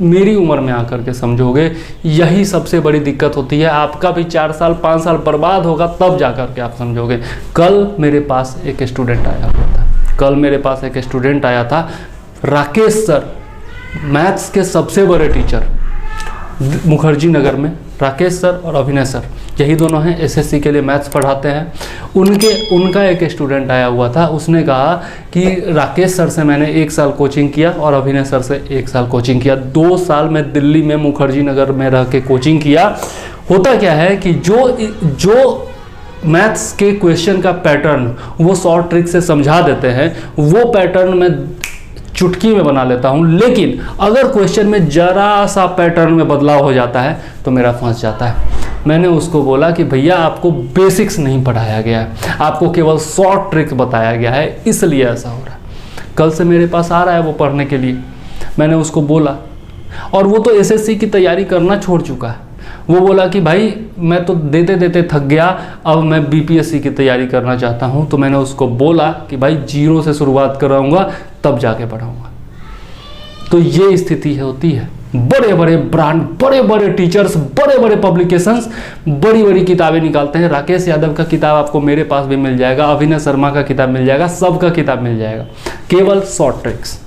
मेरी उम्र में आकर के समझोगे, यही सबसे बड़ी दिक्कत होती है। आपका भी 4 साल 5 साल बर्बाद होगा, तब जाकर के आप समझोगे। कल मेरे पास एक स्टूडेंट आया हुआ था, कल मेरे पास एक स्टूडेंट आया था, राकेश सर, मैथ्स के सबसे बड़े टीचर मुखर्जी नगर में, राकेश सर और अभिनय सर, यही दोनों हैं, SSC के लिए मैथ्स पढ़ाते हैं। उनका एक स्टूडेंट आया हुआ था, उसने कहा कि राकेश सर से मैंने 1 साल कोचिंग किया और अभिनय सर से 1 साल कोचिंग किया। 2 साल में दिल्ली में मुखर्जी नगर में रह के कोचिंग किया। होता क्या है कि जो मैथ्स के क्वेश्चन का पैटर्न वो शॉर्ट ट्रिक से समझा देते हैं, वो पैटर्न में चुटकी में बना लेता हूं, लेकिन अगर क्वेश्चन में जरा सा पैटर्न में बदलाव हो जाता है तो मेरा फंस जाता है। मैंने उसको बोला कि भैया आपको बेसिक्स नहीं पढ़ाया गया है, आपको केवल शॉर्ट ट्रिक बताया गया है, इसलिए ऐसा हो रहा है। कल से मेरे पास आ रहा है वो पढ़ने के लिए, मैंने उसको बोला, और वो तो SSC की तैयारी करना छोड़ चुका है। वो बोला कि भाई मैं तो देते देते थक गया, अब मैं BPSC की तैयारी करना चाहता हूँ। तो मैंने उसको बोला कि भाई 0 से शुरुआत कराऊंगा, तब जाके पढ़ाऊंगा। तो ये स्थिति होती है। बड़े बड़े ब्रांड, बड़े बड़े टीचर्स, बड़े बड़े पब्लिकेशंस बड़ी बड़ी किताबें निकालते हैं। राकेश यादव का किताब आपको मेरे पास भी मिल जाएगा, अभिनय शर्मा का किताब मिल जाएगा, सबका किताब मिल जाएगा, केवल शॉर्ट ट्रिक्स,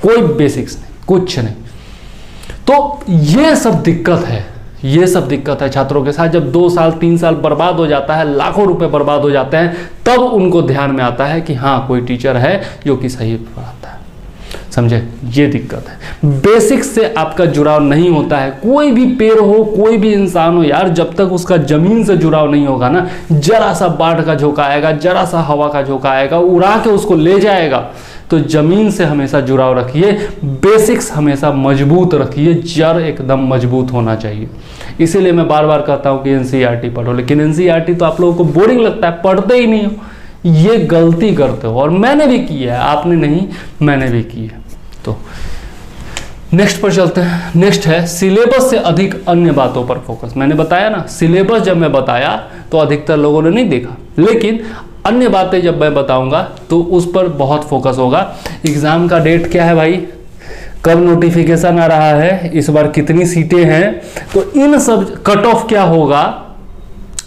कोई बेसिक्स नहीं, कुछ नहीं। तो ये सब दिक्कत है, ये सब दिक्कत है छात्रों के साथ। जब 2 साल 3 साल बर्बाद हो जाता है, लाखों रुपए बर्बाद हो जाते हैं, तब उनको ध्यान में आता है कि हाँ कोई टीचर है जो कि सही पढ़ाता है। समझे, ये दिक्कत है। बेसिक्स से आपका जुड़ाव नहीं होता है। कोई भी पेड़ हो, कोई भी इंसान हो यार, जब तक उसका जमीन से जुड़ाव नहीं होगा ना, जरा सा बाढ़ का झोंका आएगा, जरा सा हवा का झोंका आएगा, उड़ा के उसको ले जाएगा, तो ज़मीन से हमेशा जुड़ाव रखिए, बेसिक्स हमेशा मजबूत रखिए, जड़ एकदम मजबूत होना चाहिए। इसीलिए मैं बार बार कहता हूँ कि एनसीईआरटी पढ़ो, लेकिन एनसीईआरटी तो आप लोगों को बोरिंग लगता है, पढ़ते ही नहीं हो। ये गलती करते हो और मैंने भी की है, आपने नहीं, मैंने भी की है। तो नेक्स्ट पर चलते हैं। नेक्स्ट है सिलेबस से अधिक अन्य बातों पर फोकस। मैंने बताया ना, सिलेबस जब मैं बताया तो अधिकतर लोगों ने नहीं देखा, लेकिन अन्य बातें जब मैं बताऊंगा तो उस पर बहुत फोकस होगा। एग्जाम का डेट क्या है भाई, कब नोटिफिकेशन आ रहा है, इस बार कितनी सीटें हैं, तो इन सब कट ऑफ क्या होगा,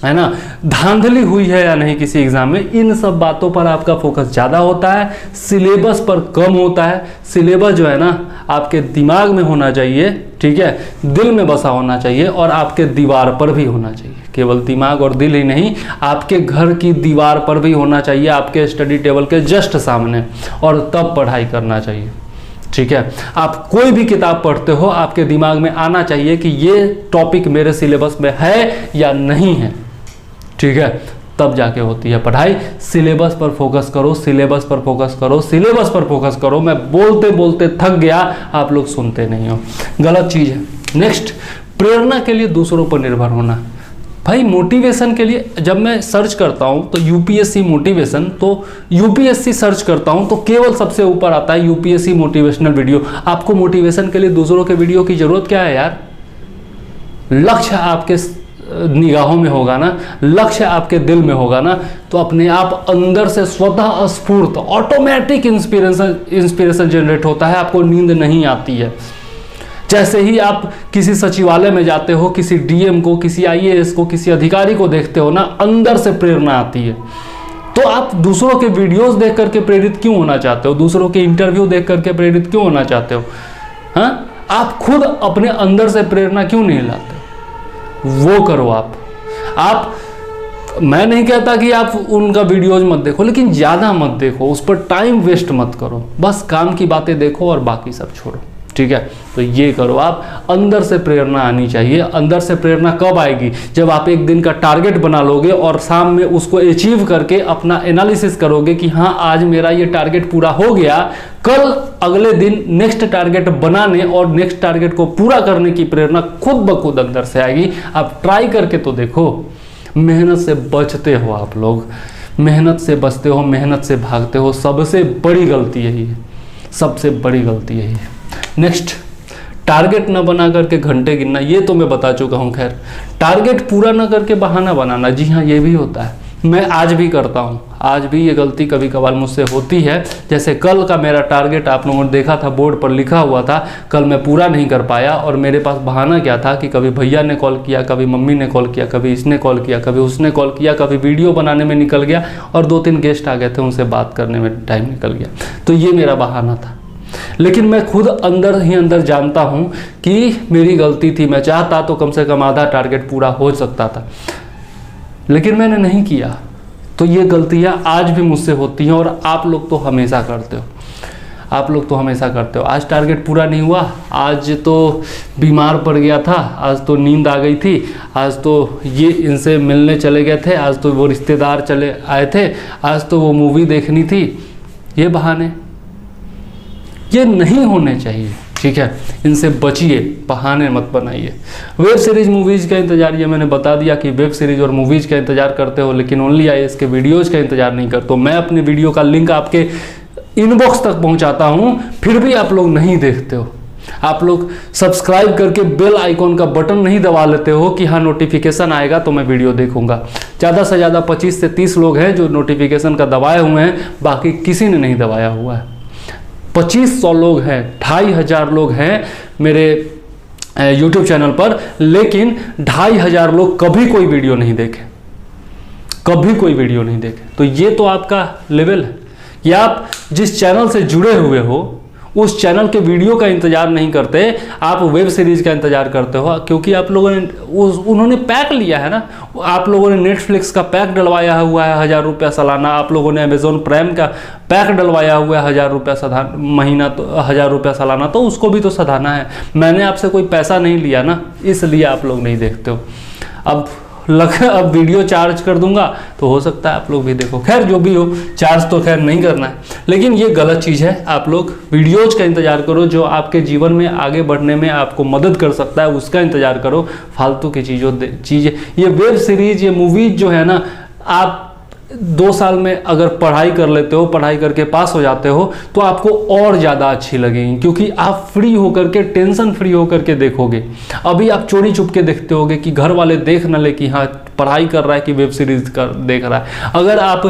है ना, धांधली हुई है या नहीं किसी एग्जाम में, इन सब बातों पर आपका फोकस ज़्यादा होता है, सिलेबस पर कम होता है। सिलेबस जो है ना आपके दिमाग में होना चाहिए, ठीक है, दिल में बसा होना चाहिए और आपके दीवार पर भी होना चाहिए। केवल दिमाग और दिल ही नहीं, आपके घर की दीवार पर भी होना चाहिए, आपके स्टडी टेबल के जस्ट सामने, और तब पढ़ाई करना चाहिए। ठीक है, आप कोई भी किताब पढ़ते हो आपके दिमाग में आना चाहिए कि ये टॉपिक मेरे सिलेबस में है या नहीं है। ठीक है, तब जाके होती है पढ़ाई। सिलेबस पर फोकस करो, सिलेबस पर फोकस करो, सिलेबस पर फोकस करो। मैं बोलते बोलते थक गया, आप लोग सुनते नहीं हो, गलत चीज़ है। नेक्स्ट, प्रेरणा के लिए दूसरों पर निर्भर होना। भाई मोटिवेशन के लिए जब मैं सर्च करता हूँ तो यूपीएससी मोटिवेशन, तो यूपीएससी सर्च करता हूँ तो केवल सबसे ऊपर आता है यूपीएससी मोटिवेशनल वीडियो। आपको मोटिवेशन के लिए दूसरों के वीडियो की जरूरत क्या है यार? लक्ष्य आपके निगाहों में होगा ना, लक्ष्य आपके दिल में होगा ना, तो अपने आप अंदर से स्वतः स्फूर्त ऑटोमेटिक इंस्पिरेशन जनरेट होता है, आपको नींद नहीं आती है। जैसे ही आप किसी सचिवालय में जाते हो, किसी डीएम को, किसी आईएएस को, किसी अधिकारी को देखते हो ना, अंदर से प्रेरणा आती है। तो आप दूसरों के वीडियोस देख करके प्रेरित क्यों होना चाहते हो? दूसरों के इंटरव्यू देख करके प्रेरित क्यों होना चाहते हो? हाँ, आप खुद अपने अंदर से प्रेरणा क्यों नहीं लाते? वो करो आप मैं नहीं कहता कि आप उनका वीडियोज मत देखो, लेकिन ज़्यादा मत देखो, उस पर टाइम वेस्ट मत करो, बस काम की बातें देखो और बाकी सब छोड़ो। ठीक है, तो ये करो आप, अंदर से प्रेरणा आनी चाहिए। अंदर से प्रेरणा कब आएगी? जब आप एक दिन का टारगेट बना लोगे और शाम में उसको अचीव करके अपना एनालिसिस करोगे कि हाँ आज मेरा ये टारगेट पूरा हो गया, कल अगले दिन नेक्स्ट टारगेट बनाने और नेक्स्ट टारगेट को पूरा करने की प्रेरणा खुद ब खुद अंदर से आएगी। आप ट्राई करके तो देखो। मेहनत से बचते हो आप लोग, मेहनत से बचते हो, मेहनत से भागते हो, सबसे बड़ी गलती यही है, सबसे बड़ी गलती यही है। नेक्स्ट, टारगेट न बना करके घंटे गिनना, ये तो मैं बता चुका हूँ। खैर, टारगेट पूरा न करके बहाना बनाना, जी हाँ ये भी होता है, मैं आज भी करता हूँ, आज भी ये गलती कभी कभार मुझसे होती है। जैसे कल का मेरा टारगेट आप लोगों ने देखा था, बोर्ड पर लिखा हुआ था, कल मैं पूरा नहीं कर पाया और मेरे पास बहाना क्या था कि कभी भैया ने कॉल किया, कभी मम्मी ने कॉल किया, कभी इसने कॉल किया, कभी उसने कॉल किया, कभी वीडियो बनाने में निकल गया और 2-3 गेस्ट आ गए थे, उनसे बात करने में टाइम निकल गया। तो ये मेरा बहाना था, लेकिन मैं खुद अंदर ही अंदर जानता हूं कि मेरी गलती थी। मैं चाहता तो कम से कम आधा टारगेट पूरा हो सकता था, लेकिन मैंने नहीं किया। तो ये गलतियां आज भी मुझसे होती हैं और आप लोग तो हमेशा करते हो, आप लोग तो हमेशा करते हो। आज टारगेट पूरा नहीं हुआ, आज तो बीमार पड़ गया था, आज तो नींद आ गई थी, आज तो ये इनसे मिलने चले गए थे, आज तो वो रिश्तेदार चले आए थे, आज तो वो मूवी देखनी थी। ये बहाने ये नहीं होने चाहिए। ठीक है, इनसे बचिए, बहाने मत बनाइए। वेब सीरीज मूवीज़ का इंतजार, ये मैंने बता दिया कि वेब सीरीज और मूवीज़ का इंतजार करते हो, लेकिन ओनली आईएएस के वीडियोज़ का इंतजार नहीं करते हो। मैं अपने वीडियो का लिंक आपके इनबॉक्स तक पहुंचाता हूं, फिर भी आप लोग नहीं देखते हो। आप लोग सब्सक्राइब करके बेल आइकॉन का बटन नहीं दबा लेते हो कि हाँ नोटिफिकेशन आएगा तो मैं वीडियो देखूंगा। ज़्यादा से ज़्यादा 25 से 30 लोग हैं जो नोटिफिकेशन का दबाए हुए हैं, बाकी किसी ने नहीं दबाया हुआ है। 2500 लोग हैं, 2500 लोग हैं मेरे YouTube चैनल पर, लेकिन 2500 लोग कभी कोई वीडियो नहीं देखे, कभी कोई वीडियो नहीं देखे। तो ये तो आपका लेवल है कि आप जिस चैनल से जुड़े हुए हो उस चैनल के वीडियो का इंतजार नहीं करते, आप वेब सीरीज का इंतजार करते हो, क्योंकि आप लोगों ने उन्होंने पैक लिया है ना। आप लोगों ने नेटफ्लिक्स का पैक डलवाया हुआ है 1000 रुपया सालाना, आप लोगों ने अमेजोन प्राइम का पैक डलवाया हुआ है 1000 रुपया महीना, तो 1000 रुपया सालाना, तो उसको भी तो सधाना है। मैंने आपसे कोई पैसा नहीं लिया ना, इसलिए आप लोग नहीं देखते हो। अब अब वीडियो चार्ज कर दूंगा तो हो सकता है आप लोग भी देखो। खैर जो भी हो, चार्ज तो खैर नहीं करना है, लेकिन ये गलत चीज़ है। आप लोग वीडियोज का इंतजार करो, जो आपके जीवन में आगे बढ़ने में आपको मदद कर सकता है उसका इंतजार करो। फालतू की चीज़ें ये वेब सीरीज, ये मूवीज जो है ना, आप 2 साल में अगर पढ़ाई कर लेते हो, पढ़ाई करके पास हो जाते हो, तो आपको और ज़्यादा अच्छी लगेंगी, क्योंकि आप फ्री होकर के, टेंशन फ्री होकर के देखोगे। अभी आप चोरी छुप के देखते होगे कि घर वाले देख न ले कि हाँ पढ़ाई कर रहा है कि वेब सीरीज देख रहा है। अगर आप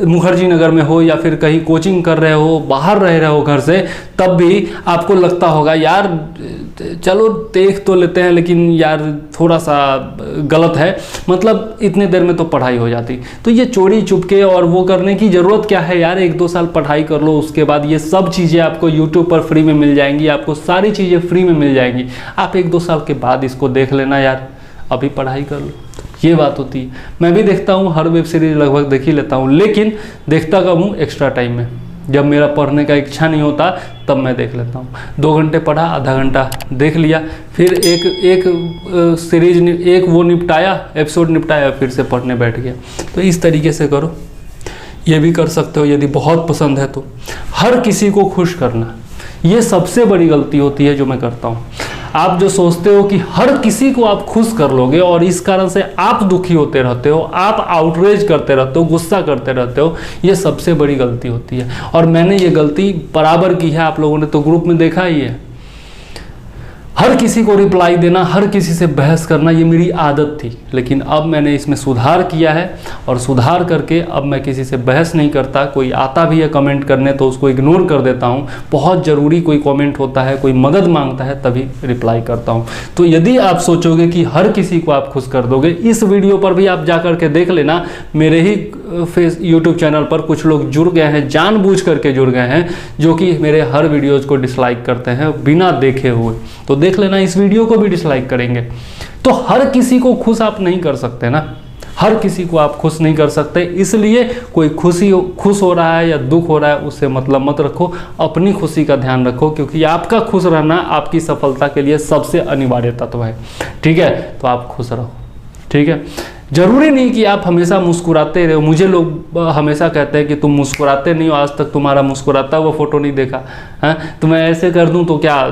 मुखर्जी नगर में हो या फिर कहीं कोचिंग कर रहे हो, बाहर रह रहे हो घर से, तब भी आपको लगता होगा यार चलो देख तो लेते हैं, लेकिन यार थोड़ा सा गलत है, मतलब इतने देर में तो पढ़ाई हो जाती। तो ये चोरी चुपके और वो करने की ज़रूरत क्या है यार? 1-2 साल पढ़ाई कर लो, उसके बाद ये सब चीज़ें आपको YouTube पर फ्री में मिल जाएंगी, आपको सारी चीज़ें फ्री में मिल जाएंगी। आप 1-2 साल के बाद इसको देख लेना यार, अभी पढ़ाई कर लो, ये बात होती है। मैं भी देखता हूँ, हर वेब सीरीज लगभग देख ही लेता हूँ, लेकिन देखता कब हूँ? एक्स्ट्रा टाइम में, जब मेरा पढ़ने का इच्छा नहीं होता तब मैं देख लेता हूँ। 2 घंटे पढ़ा, आधा घंटा देख लिया, फिर एक सीरीज एक वो निपटाया, एपिसोड निपटाया, फिर से पढ़ने बैठ गया। तो इस तरीके से करो, ये भी कर सकते हो यदि बहुत पसंद है तो। हर किसी को खुश करना, ये सबसे बड़ी गलती होती है जो मैं करता हूँ। आप जो सोचते हो कि हर किसी को आप खुश कर लोगे और इस कारण से आप दुखी होते रहते हो, आप आउटरेज करते रहते हो, गुस्सा करते रहते हो, ये सबसे बड़ी गलती होती है। और मैंने ये गलती बराबर की है, आप लोगों ने तो ग्रुप में देखा ही है। हर किसी को रिप्लाई देना, हर किसी से बहस करना, ये मेरी आदत थी, लेकिन अब मैंने इसमें सुधार किया है और सुधार करके अब मैं किसी से बहस नहीं करता। कोई आता भी है कमेंट करने तो उसको इग्नोर कर देता हूँ। बहुत ज़रूरी कोई कमेंट होता है, कोई मदद मांगता है, तभी रिप्लाई करता हूँ। तो यदि आप सोचोगे कि हर किसी को आप खुश कर दोगे, इस वीडियो पर भी आप जा कर के देख लेना, मेरे ही यूट्यूब चैनल पर कुछ लोग जुड़ गए हैं, जानबूझ करके जुड़ गए हैं, जो कि मेरे हर वीडियोज़ को डिसलाइक करते हैं बिना देखे हुए। तो देख लेना, इस वीडियो को भी डिसलाइक करेंगे। तो हर किसी को खुश आप नहीं कर सकते ना, हर किसी को आप खुश नहीं कर सकते, इसलिए कोई खुश हो रहा है या दुख हो रहा है उससे मतलब मत रखो, अपनी खुशी का ध्यान रखो, क्योंकि आपका खुश रहना आपकी सफलता के लिए सबसे अनिवार्य तत्व है। ठीक है, तो आप खुश रहो। ठीक है, जरूरी नहीं कि आप हमेशा मुस्कुराते रहो। मुझे लोग हमेशा कहते हैं कि तुम मुस्कुराते नहीं हो, आज तक तुम्हारा मुस्कुराता हुआ फोटो नहीं देखा है, तो मैं ऐसे कर दूं तो क्या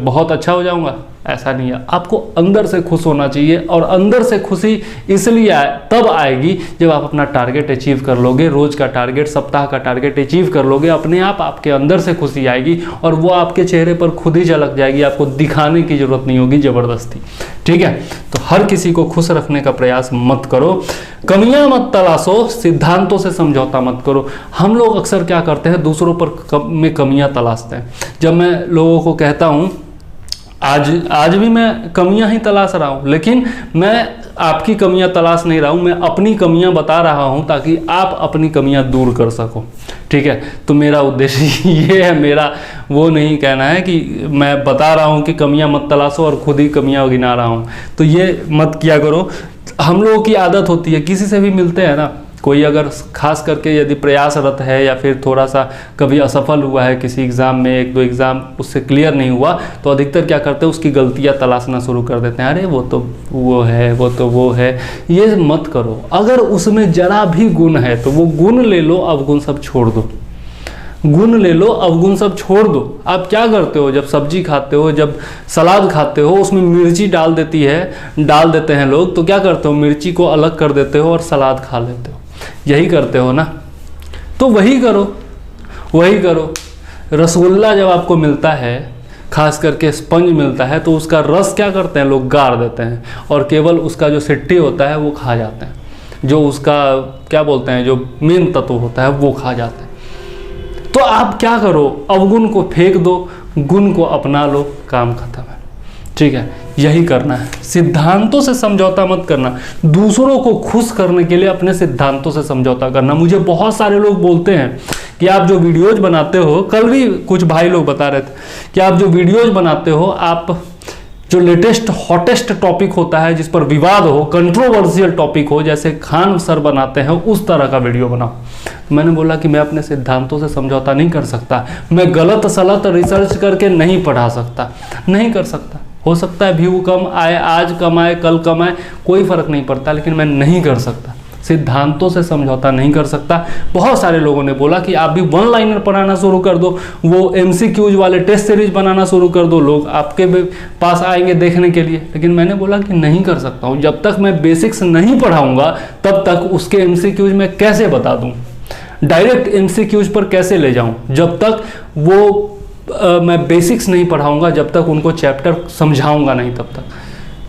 बहुत अच्छा हो जाऊंगा? ऐसा नहीं है। आपको अंदर से खुश होना चाहिए, और अंदर से खुशी इसलिए तब आएगी जब आप अपना टारगेट अचीव कर लोगे, रोज का टारगेट, सप्ताह का टारगेट अचीव कर लोगे। अपने आप आपके अंदर से खुशी आएगी और वो आपके चेहरे पर खुद ही झलक जाएगी, आपको दिखाने की जरूरत नहीं होगी ज़बरदस्ती। ठीक है, तो हर किसी को खुश रखने का प्रयास मत करो, कमियां मत तलाशो, सिद्धांतों से समझौता मत करो। हम लोग अक्सर क्या करते हैं, दूसरों पर में कमियां तलाशते हैं। जब मैं लोगों को कहता हूँ, आज भी मैं कमियां ही तलाश रहा हूं, लेकिन मैं आपकी कमियां तलाश नहीं रहा हूं, मैं अपनी कमियां बता रहा हूं ताकि आप अपनी कमियां दूर कर सको। ठीक है, तो मेरा उद्देश्य ये है, मेरा वो नहीं कहना है कि मैं बता रहा हूं कि कमियां मत तलाशो और खुद ही कमियां गिना रहा हूं, तो ये मत किया करो। हम लोगों की आदत होती है, किसी से भी मिलते हैं ना, कोई अगर खास करके यदि प्रयासरत है या फिर थोड़ा सा कभी असफल हुआ है किसी एग्ज़ाम में, 1-2 एग्ज़ाम उससे क्लियर नहीं हुआ, तो अधिकतर क्या करते हैं, उसकी गलतियां तलाशना शुरू कर देते हैं। अरे वो तो वो है, वो तो वो है। ये मत करो। अगर उसमें जरा भी गुण है तो वो गुण ले लो, अवगुण सब छोड़ दो। गुण ले लो, अवगुण सब छोड़ दो। आप क्या करते हो, जब सब्जी खाते हो, जब सलाद खाते हो, उसमें मिर्ची डाल देते हैं लोग, तो क्या करते हो, मिर्ची को अलग कर देते हो और सलाद खा लेते हो। यही करते हो ना, तो वही करो। रसगुल्ला जब आपको मिलता है, खास करके स्पंज मिलता है, तो उसका रस क्या करते हैं लोग, गाड़ देते हैं, और केवल उसका जो सिट्टी होता है वो खा जाते हैं, जो उसका क्या बोलते हैं, जो मेन तत्व होता है वो खा जाते हैं। तो आप क्या करो, अवगुण को फेंक दो, गुण को अपना लो, काम खत्म है। ठीक है, यही करना है। सिद्धांतों से समझौता मत करना, दूसरों को खुश करने के लिए अपने सिद्धांतों से समझौता करना। मुझे बहुत सारे लोग बोलते हैं कि आप जो वीडियोज बनाते हो, कल भी कुछ भाई लोग बता रहे थे कि आप जो वीडियोज बनाते हो, आप जो लेटेस्ट हॉटेस्ट टॉपिक होता है, जिस पर विवाद हो, कंट्रोवर्शियल टॉपिक हो, जैसे खान सर बनाते हैं, उस तरह का वीडियो बनाओ। मैंने बोला कि मैं अपने सिद्धांतों से समझौता नहीं कर सकता, मैं गलत सलत रिसर्च करके नहीं पढ़ा सकता, नहीं कर सकता। हो सकता है व्यू कम आए, आज कम आए, कल कम आए, कोई फ़र्क नहीं पड़ता, लेकिन मैं नहीं कर सकता, सिद्धांतों से समझौता नहीं कर सकता। बहुत सारे लोगों ने बोला कि आप भी वन लाइनर पढ़ाना शुरू कर दो, वो MCQs वाले टेस्ट सीरीज बनाना शुरू कर दो, लोग आपके पास आएंगे देखने के लिए। लेकिन मैंने बोला कि नहीं कर सकता हूँ, जब तक मैं बेसिक्स नहीं पढ़ाऊँगा तब तक उसके MCQs मैं कैसे बता दूँ, डायरेक्ट MCQs पर कैसे ले जाऊँ, जब तक वो मैं बेसिक्स नहीं पढ़ाऊँगा, जब तक उनको चैप्टर समझाऊँगा नहीं तब तक।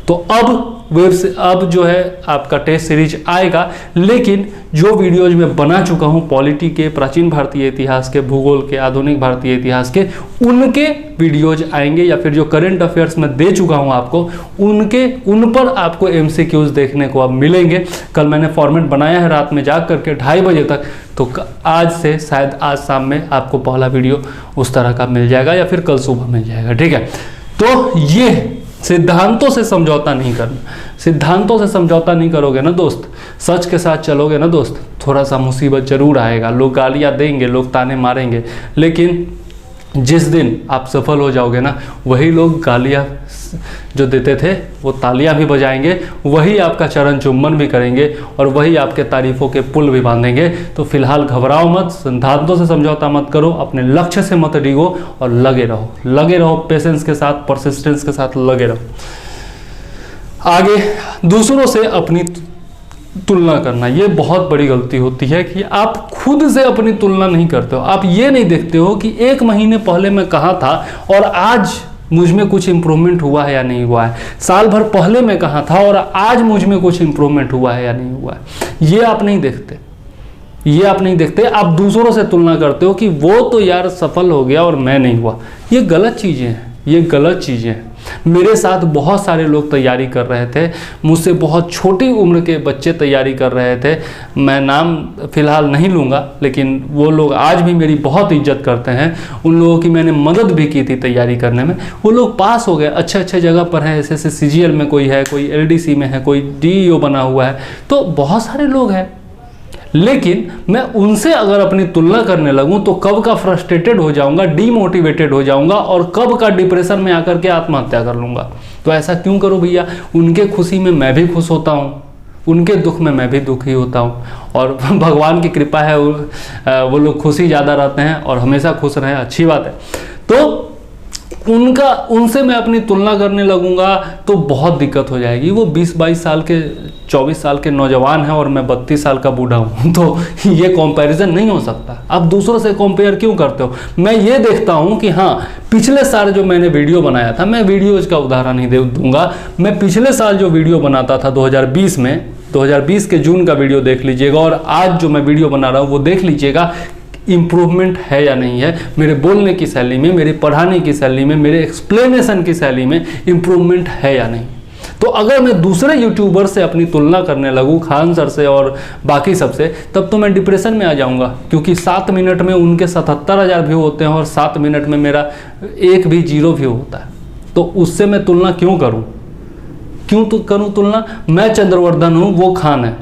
तो अब जो है आपका टेस्ट सीरीज आएगा, लेकिन जो वीडियोज मैं बना चुका हूँ पॉलिटी के, प्राचीन भारतीय इतिहास के, भूगोल के, आधुनिक भारतीय इतिहास के, उनके वीडियोज आएंगे, या फिर जो करंट अफेयर्स में दे चुका हूँ आपको उन पर आपको MCQs देखने को अब मिलेंगे। कल मैंने फॉर्मेट बनाया है रात में जाग करके 2:30 बजे तक, तो आज से शायद आज शाम में आपको पहला वीडियो उस तरह का मिल जाएगा, या फिर कल सुबह मिल जाएगा। ठीक है, तो ये सिद्धांतों से समझौता नहीं करना। सिद्धांतों से समझौता नहीं करोगे ना दोस्त, सच के साथ चलोगे ना दोस्त, थोड़ा सा मुसीबत जरूर आएगा, लोग गालियाँ देंगे, लोग ताने मारेंगे, लेकिन जिस दिन आप सफल हो जाओगे ना, वही लोग गालियाँ जो देते थे वो तालियां भी बजाएंगे, वही आपका चरण चुम्बन भी करेंगे, और वही आपके तारीफों के पुल भी बांधेंगे। तो फिलहाल घबराओ मत, सिद्धांतों से समझौता मत करो, अपने लक्ष्य से मत डिगो, और लगे रहो पेशेंस के साथ, परसिस्टेंस के साथ लगे रहो। आगे दूसरों से अपनी तुलना करना, ये बहुत बड़ी गलती होती है कि आप खुद से अपनी तुलना नहीं करते हो। आप ये नहीं देखते हो कि 1 महीने पहले मैं कहाँ था और आज मुझ में कुछ इंप्रूवमेंट हुआ है या नहीं हुआ है, साल भर पहले मैं कहाँ था और आज मुझ में कुछ इंप्रूवमेंट हुआ है या नहीं हुआ है। ये आप नहीं देखते, आप दूसरों से तुलना करते हो कि वो तो यार सफल हो गया और मैं नहीं हुआ। ये गलत चीज़ें हैं, मेरे साथ बहुत सारे लोग तैयारी कर रहे थे, मुझसे बहुत छोटी उम्र के बच्चे तैयारी कर रहे थे, मैं नाम फिलहाल नहीं लूँगा, लेकिन वो लोग आज भी मेरी बहुत इज्जत करते हैं। उन लोगों की मैंने मदद भी की थी तैयारी करने में, वो लोग पास हो गए, अच्छे जगह पर हैं, ऐसे CGL में कोई है, कोई LDC में है, कोई DEO बना हुआ है, तो बहुत सारे लोग हैं। लेकिन मैं उनसे अगर अपनी तुलना करने लगूं तो कब का फ्रस्ट्रेटेड हो जाऊंगा, डीमोटिवेटेड हो जाऊंगा, और कब का डिप्रेशन में आकर के आत्महत्या कर लूंगा। तो ऐसा क्यों करूं भैया, उनके खुशी में मैं भी खुश होता हूं, उनके दुख में मैं भी दुखी होता हूं, और भगवान की कृपा है वो लोग खुशी ज़्यादा रहते हैं और हमेशा खुश रहें, अच्छी बात है। तो उनसे मैं अपनी तुलना करने लगूंगा तो बहुत दिक्कत हो जाएगी। वो 20-22 साल के, 24 साल के नौजवान हैं और मैं 32 साल का बूढ़ा हूँ, तो ये कंपैरिजन नहीं हो सकता। आप दूसरों से कंपेयर क्यों करते हो? मैं ये देखता हूँ कि हाँ, पिछले साल जो मैंने वीडियो बनाया था, मैं वीडियोज का उदाहरण ही दूंगा, मैं पिछले साल जो वीडियो बनाता था 2020 में, 2020 के जून का वीडियो देख लीजिएगा, और आज जो मैं वीडियो बना रहा हूँ वो देख लीजिएगा, इम्प्रूवमेंट है या नहीं है, मेरे बोलने की शैली में, मेरे पढ़ाने की शैली में, मेरे एक्सप्लेनेशन की शैली में इम्प्रूवमेंट है या नहीं। तो अगर मैं दूसरे यूट्यूबर से अपनी तुलना करने लगूँ, खान सर से और बाकी सबसे, तब तो मैं डिप्रेशन में आ जाऊँगा, क्योंकि 7 मिनट में उनके 77,000 व्यू होते हैं और 7 मिनट में मेरा 1 भी 0 व्यू होता है। तो उससे मैं तुलना क्यों करूँ? करूँ तुलना? मैं चंद्रवर्धन हूँ, वो खान है,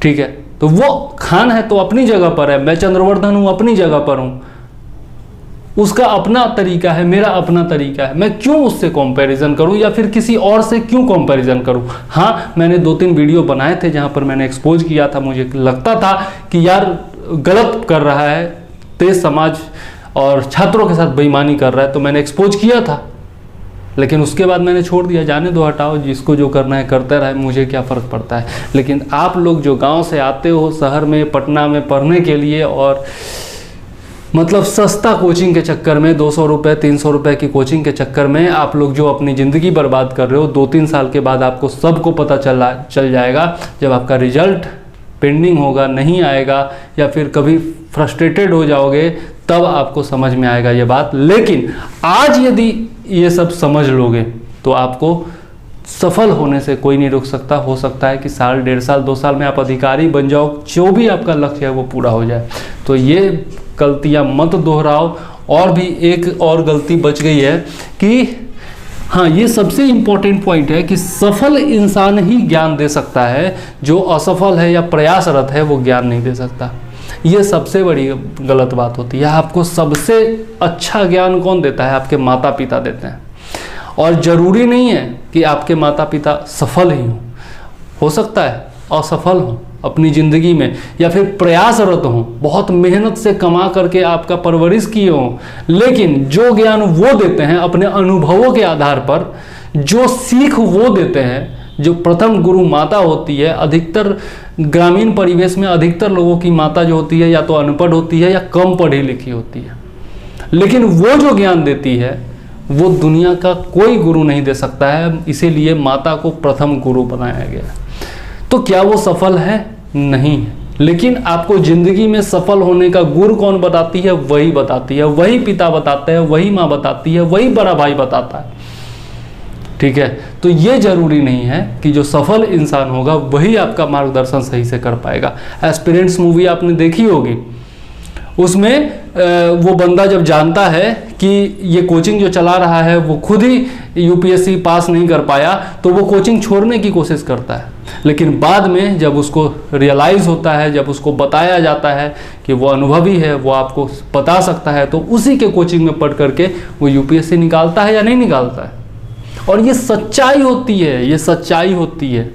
ठीक है, तो वो खान है तो अपनी जगह पर है, मैं चंद्रवर्धन हूं अपनी जगह पर हूं। उसका अपना तरीका है, मेरा अपना तरीका है, मैं क्यों उससे कंपैरिजन करूं, या फिर किसी और से क्यों कंपैरिजन करूं? हाँ, मैंने 2-3 वीडियो बनाए थे जहां पर मैंने एक्सपोज किया था, मुझे लगता था कि यार गलत कर रहा है, तेज समाज और छात्रों के साथ बेईमानी कर रहा है, तो मैंने एक्सपोज किया था। लेकिन उसके बाद मैंने छोड़ दिया, जाने दो, हटाओ, जिसको जो करना है करते रहे, मुझे क्या फ़र्क पड़ता है। लेकिन आप लोग जो गांव से आते हो शहर में, पटना में पढ़ने के लिए, और मतलब सस्ता कोचिंग के चक्कर में 200 रुपये 300 रुपये की कोचिंग के चक्कर में आप लोग जो अपनी ज़िंदगी बर्बाद कर रहे हो, 2-3 साल के बाद आपको सबको पता चल जाएगा, जब आपका रिजल्ट पेंडिंग होगा, नहीं आएगा, या फिर कभी फ्रस्ट्रेटेड हो जाओगे, तब आपको समझ में आएगा ये बात। लेकिन आज यदि ये सब समझ लोगे तो आपको सफल होने से कोई नहीं रोक सकता। हो सकता है कि साल, 1.5 साल, 2 साल में आप अधिकारी बन जाओ, जो भी आपका लक्ष्य है वो पूरा हो जाए। तो ये गलतियां मत दोहराओ। और भी एक और गलती बच गई है कि हाँ, ये सबसे इम्पोर्टेंट पॉइंट है कि सफल इंसान ही ज्ञान दे सकता है, जो असफल है या प्रयासरत है वो ज्ञान नहीं दे सकता। ये सबसे बड़ी गलत बात होती है। आपको सबसे अच्छा ज्ञान कौन देता है? आपके माता पिता देते हैं। और ज़रूरी नहीं है कि आपके माता पिता सफल ही हों, हो सकता है असफल हों अपनी ज़िंदगी में, या फिर प्रयासरत हों, बहुत मेहनत से कमा करके आपका परवरिश किए हों, लेकिन जो ज्ञान वो देते हैं अपने अनुभवों के आधार पर, जो सीख वो देते हैं, जो प्रथम गुरु माता होती है, अधिकतर ग्रामीण परिवेश में अधिकतर लोगों की माता जो होती है या तो अनपढ़ होती है या कम पढ़ी लिखी होती है, लेकिन वो जो ज्ञान देती है वो दुनिया का कोई गुरु नहीं दे सकता है, इसीलिए माता को प्रथम गुरु बनाया गया। तो क्या वो सफल है? नहीं है, लेकिन आपको जिंदगी में सफल होने का गुर कौन बताती है? वही बताती है, वही पिता बताते हैं, वही माँ बताती है, वही बड़ा भाई बताता है। ठीक है, तो ये जरूरी नहीं है कि जो सफल इंसान होगा वही आपका मार्गदर्शन सही से कर पाएगा। एस्पिरेंट्स मूवी आपने देखी होगी, उसमें वो बंदा जब जानता है कि ये कोचिंग जो चला रहा है वो खुद ही यूपीएससी पास नहीं कर पाया, तो वो कोचिंग छोड़ने की कोशिश करता है, लेकिन बाद में जब उसको रियलाइज़ होता है, जब उसको बताया जाता है कि वो अनुभवी है, वो आपको बता सकता है, तो उसी के कोचिंग में पढ़ करके वो यूपीएससी निकालता है या नहीं निकालता है। और ये सच्चाई होती है, ये सच्चाई होती है।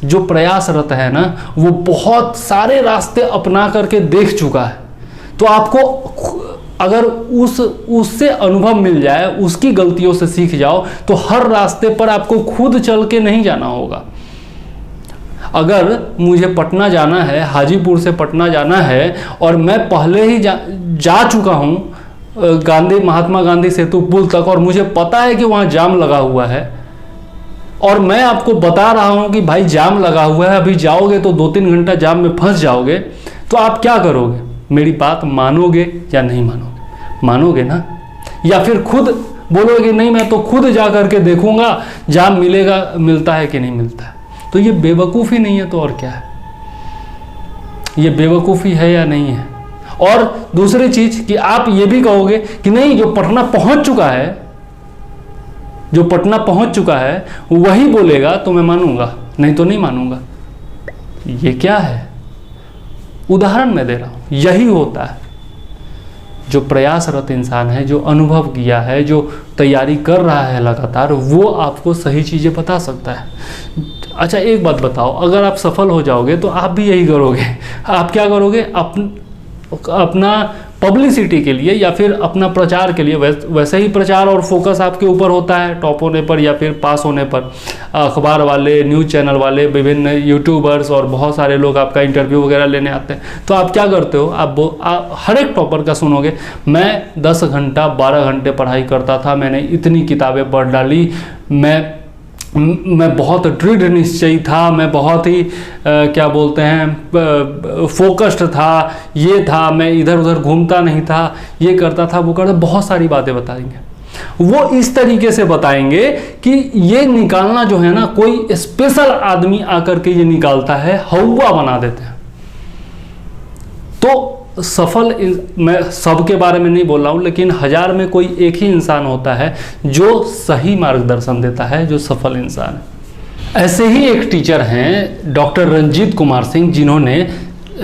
जो प्रयासरत है ना, वो बहुत सारे रास्ते अपना करके देख चुका है, तो आपको अगर उससे अनुभव मिल जाए, उसकी गलतियों से सीख जाओ, तो हर रास्ते पर आपको खुद चल के नहीं जाना होगा। अगर मुझे पटना जाना है, हाजीपुर से पटना जाना है, और मैं पहले ही जा चुका हूँ महात्मा गांधी सेतु पुल तक, और मुझे पता है कि वहाँ जाम लगा हुआ है, और मैं आपको बता रहा हूँ कि भाई जाम लगा हुआ है, अभी जाओगे तो 2-3 घंटा जाम में फंस जाओगे, तो आप क्या करोगे? मेरी बात मानोगे या नहीं मानोगे? मानोगे ना? या फिर खुद बोलोगे नहीं, मैं तो खुद जा करके देखूंगा जाम मिलता है कि नहीं मिलता है। तो ये बेवकूफ़ी नहीं है तो और क्या है? ये बेवकूफ़ी है या नहीं है? और दूसरी चीज कि आप ये भी कहोगे कि नहीं, जो पटना पहुंच चुका है, जो पटना पहुंच चुका है वही बोलेगा तो मैं मानूंगा, नहीं तो नहीं मानूंगा। ये क्या है? उदाहरण मैं दे रहा हूं। यही होता है, जो प्रयासरत इंसान है, जो अनुभव किया है, जो तैयारी कर रहा है लगातार, वो आपको सही चीज़ें बता सकता है। अच्छा एक बात बताओ, अगर आप सफल हो जाओगे तो आप भी यही करोगे। आप क्या करोगे? अपना पब्लिसिटी के लिए या फिर अपना प्रचार के लिए, वैसे ही प्रचार और फोकस आपके ऊपर होता है टॉप होने पर या फिर पास होने पर। अखबार वाले, न्यूज़ चैनल वाले, विभिन्न यूट्यूबर्स और बहुत सारे लोग आपका इंटरव्यू वगैरह लेने आते हैं, तो आप क्या करते हो? आप हर एक टॉपर का सुनोगे, मैं 10 घंटा 12 घंटे पढ़ाई करता था, मैंने इतनी किताबें पढ़ डाली, मैं बहुत दृढ़ निश्चयी था, मैं बहुत ही क्या बोलते हैं फोकस्ड था, ये था, मैं इधर उधर घूमता नहीं था, ये करता था, वो करता, बहुत सारी बातें बताएंगे। वो इस तरीके से बताएंगे कि ये निकालना जो है ना, कोई स्पेशल आदमी आकर के ये निकालता है, हवा बना देते हैं। तो सफल, मैं सबके बारे में नहीं बोल रहा हूँ, लेकिन 1000 में कोई एक ही इंसान होता है जो सही मार्गदर्शन देता है, जो सफल इंसान है। ऐसे ही एक टीचर हैं डॉक्टर रंजीत कुमार सिंह, जिन्होंने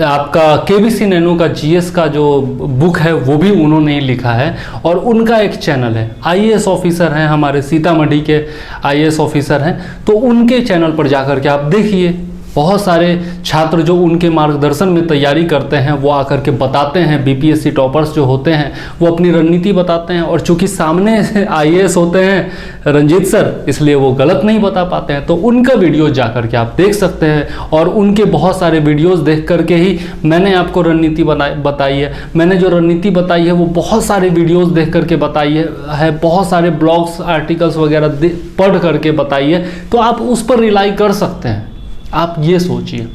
आपका केबीसी नैनो का जीएस का जो बुक है वो भी उन्होंने ही लिखा है, और उनका एक चैनल है। आईएएस ऑफिसर हैं, हमारे सीतामढ़ी के आईएएस ऑफिसर हैं, तो उनके चैनल पर जाकर के आप देखिए, बहुत सारे छात्र जो उनके मार्गदर्शन में तैयारी करते हैं वो आकर के बताते हैं। बीपीएससी टॉपर्स जो होते हैं वो अपनी रणनीति बताते हैं, और चूंकि सामने आईएएस होते हैं रंजीत सर, इसलिए वो गलत नहीं बता पाते हैं। तो उनका वीडियोस जाकर के आप देख सकते हैं, और उनके बहुत सारे वीडियोस देख करके ही मैंने आपको रणनीति बताई है। मैंने जो रणनीति बताई है वो बहुत सारे वीडियोस देख करके बताई है, बहुत सारे ब्लॉग्स, आर्टिकल्स वगैरह पढ़ करके बताई है, तो आप उस पर रिलाई कर सकते हैं। आप ये सोचिए,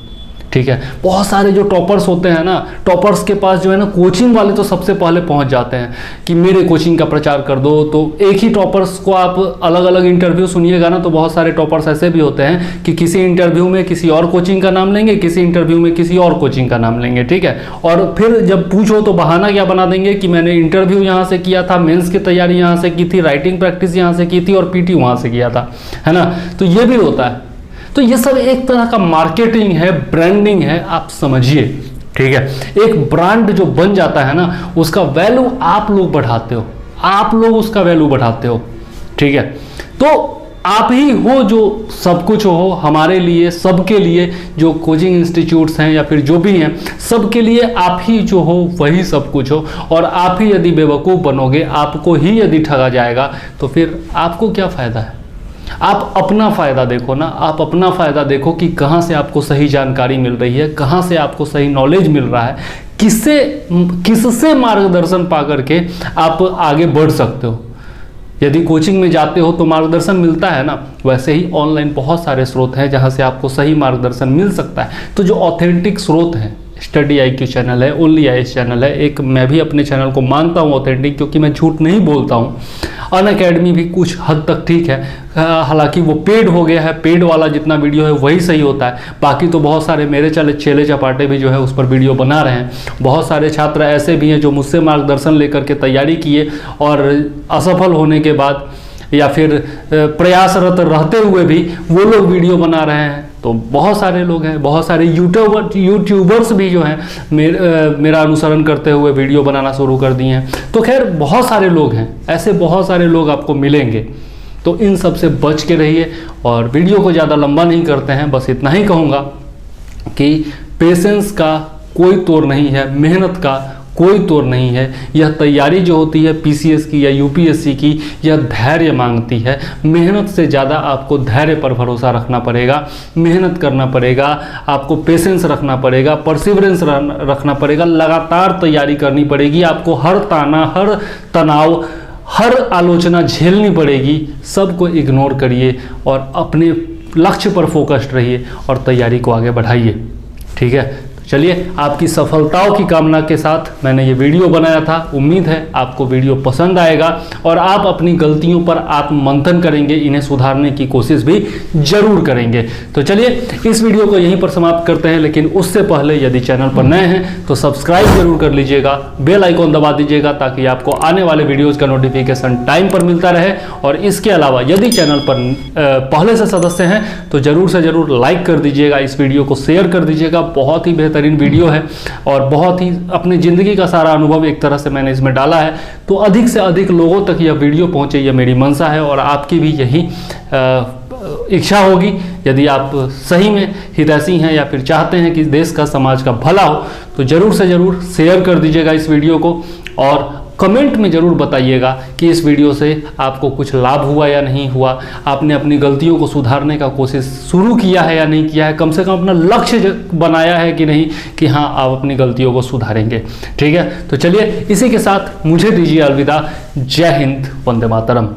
ठीक है। बहुत सारे जो टॉपर्स होते हैं ना, टॉपर्स के पास जो है ना, कोचिंग वाले तो सबसे पहले पहुंच जाते हैं कि मेरे कोचिंग का प्रचार कर दो। तो एक ही टॉपर्स को आप अलग अलग इंटरव्यू सुनिएगा ना, तो बहुत सारे टॉपर्स ऐसे भी होते हैं कि किसी इंटरव्यू में किसी और कोचिंग का नाम लेंगे, किसी इंटरव्यू में किसी और कोचिंग का नाम लेंगे, ठीक है। और फिर जब पूछो तो बहाना क्या बना देंगे कि मैंने इंटरव्यू यहाँ से किया था, मेंस की तैयारी यहाँ से की थी, राइटिंग प्रैक्टिस यहाँ से की थी, और पीटी वहाँ से किया था, है ना। तो ये भी होता है। तो ये सब एक तरह का मार्केटिंग है, ब्रांडिंग है, आप समझिए, ठीक है। एक ब्रांड जो बन जाता है ना, उसका वैल्यू आप लोग बढ़ाते हो, आप लोग उसका वैल्यू बढ़ाते हो, ठीक है। तो आप ही हो जो सब कुछ हो हमारे लिए, सबके लिए, जो कोचिंग इंस्टीट्यूट्स हैं या फिर जो भी हैं, सबके लिए आप ही जो हो वही सब कुछ हो। और आप ही यदि बेवकूफ़ बनोगे, आपको ही यदि ठगा जाएगा, तो फिर आपको क्या फ़ायदा है? आप अपना फ़ायदा देखो ना, आप अपना फ़ायदा देखो कि कहाँ से आपको सही जानकारी मिल रही है, कहाँ से आपको सही नॉलेज मिल रहा है, किससे मार्गदर्शन पा करके आप आगे बढ़ सकते हो। यदि कोचिंग में जाते हो तो मार्गदर्शन मिलता है ना, वैसे ही ऑनलाइन बहुत सारे स्रोत हैं जहाँ से आपको सही मार्गदर्शन मिल सकता है। तो जो ऑथेंटिक स्रोत हैं, स्टडी IQ चैनल है, ओनली आईएएस चैनल है, एक मैं भी अपने चैनल को मानता हूँ ऑथेंटिक, क्योंकि मैं झूठ नहीं बोलता हूँ। अनअकैडमी भी कुछ हद तक ठीक है, हालांकि वो पेड हो गया है, पेड वाला जितना वीडियो है वही सही होता है। बाकी तो बहुत सारे मेरे चेले चपाटे भी जो है उस पर वीडियो बना रहे हैं। बहुत सारे छात्र ऐसे भी हैं जो मुझसे मार्गदर्शन लेकर के तैयारी किए और असफल होने के बाद या फिर प्रयासरत रहते हुए भी वो लोग वीडियो बना रहे हैं। तो बहुत सारे लोग हैं, बहुत सारे यूट्यूबर्स भी जो हैं मेरा अनुसरण करते हुए वीडियो बनाना शुरू कर दिए हैं। तो खैर बहुत सारे लोग हैं, ऐसे बहुत सारे लोग आपको मिलेंगे। तो इन सब से बच के रहिए और वीडियो को ज़्यादा लंबा नहीं करते हैं। बस इतना ही कहूँगा कि पेशेंस का कोई तोड़ नहीं है, मेहनत का कोई तोड़ नहीं है। यह तैयारी जो होती है PCS की या UPSC की, यह धैर्य मांगती है। मेहनत से ज़्यादा आपको धैर्य पर भरोसा रखना पड़ेगा, मेहनत करना पड़ेगा, आपको पेशेंस रखना पड़ेगा, परसिवरेंस रखना पड़ेगा, लगातार तैयारी करनी पड़ेगी। आपको हर ताना, हर तनाव, हर आलोचना झेलनी पड़ेगी। सबको इग्नोर करिए और अपने लक्ष्य पर फोकस्ड रहिए और तैयारी को आगे बढ़ाइए। ठीक है, चलिए, आपकी सफलताओं की कामना के साथ मैंने ये वीडियो बनाया था। उम्मीद है आपको वीडियो पसंद आएगा और आप अपनी गलतियों पर आत्ममंथन करेंगे, इन्हें सुधारने की कोशिश भी जरूर करेंगे। तो चलिए, इस वीडियो को यहीं पर समाप्त करते हैं, लेकिन उससे पहले यदि चैनल पर नए हैं तो सब्सक्राइब जरूर कर लीजिएगा, बेल आइकॉन दबा दीजिएगा ताकि आपको आने वाले वीडियोज़ का नोटिफिकेशन टाइम पर मिलता रहे। और इसके अलावा यदि चैनल पर पहले से सदस्य हैं तो ज़रूर से ज़रूर लाइक कर दीजिएगा, इस वीडियो को शेयर कर दीजिएगा। बहुत ही बेहतरीन वीडियो है और बहुत ही अपनी ज़िंदगी का सारा अनुभव एक तरह से मैंने इसमें डाला है। तो अधिक से अधिक लोगों तक यह वीडियो पहुंचे, यह मेरी मंशा है और आपकी भी यही इच्छा होगी। यदि आप सही में हितैषी हैं या फिर चाहते हैं कि देश का, समाज का भला हो, तो ज़रूर से ज़रूर शेयर कर दीजिएगा इस वीडियो को और कमेंट में ज़रूर बताइएगा कि इस वीडियो से आपको कुछ लाभ हुआ या नहीं हुआ, आपने अपनी गलतियों को सुधारने का कोशिश शुरू किया है या नहीं किया है, कम से कम अपना लक्ष्य बनाया है कि नहीं कि हाँ आप अपनी गलतियों को सुधारेंगे। ठीक है, तो चलिए इसी के साथ मुझे दीजिए अलविदा। जय हिंद, वंदे मातरम।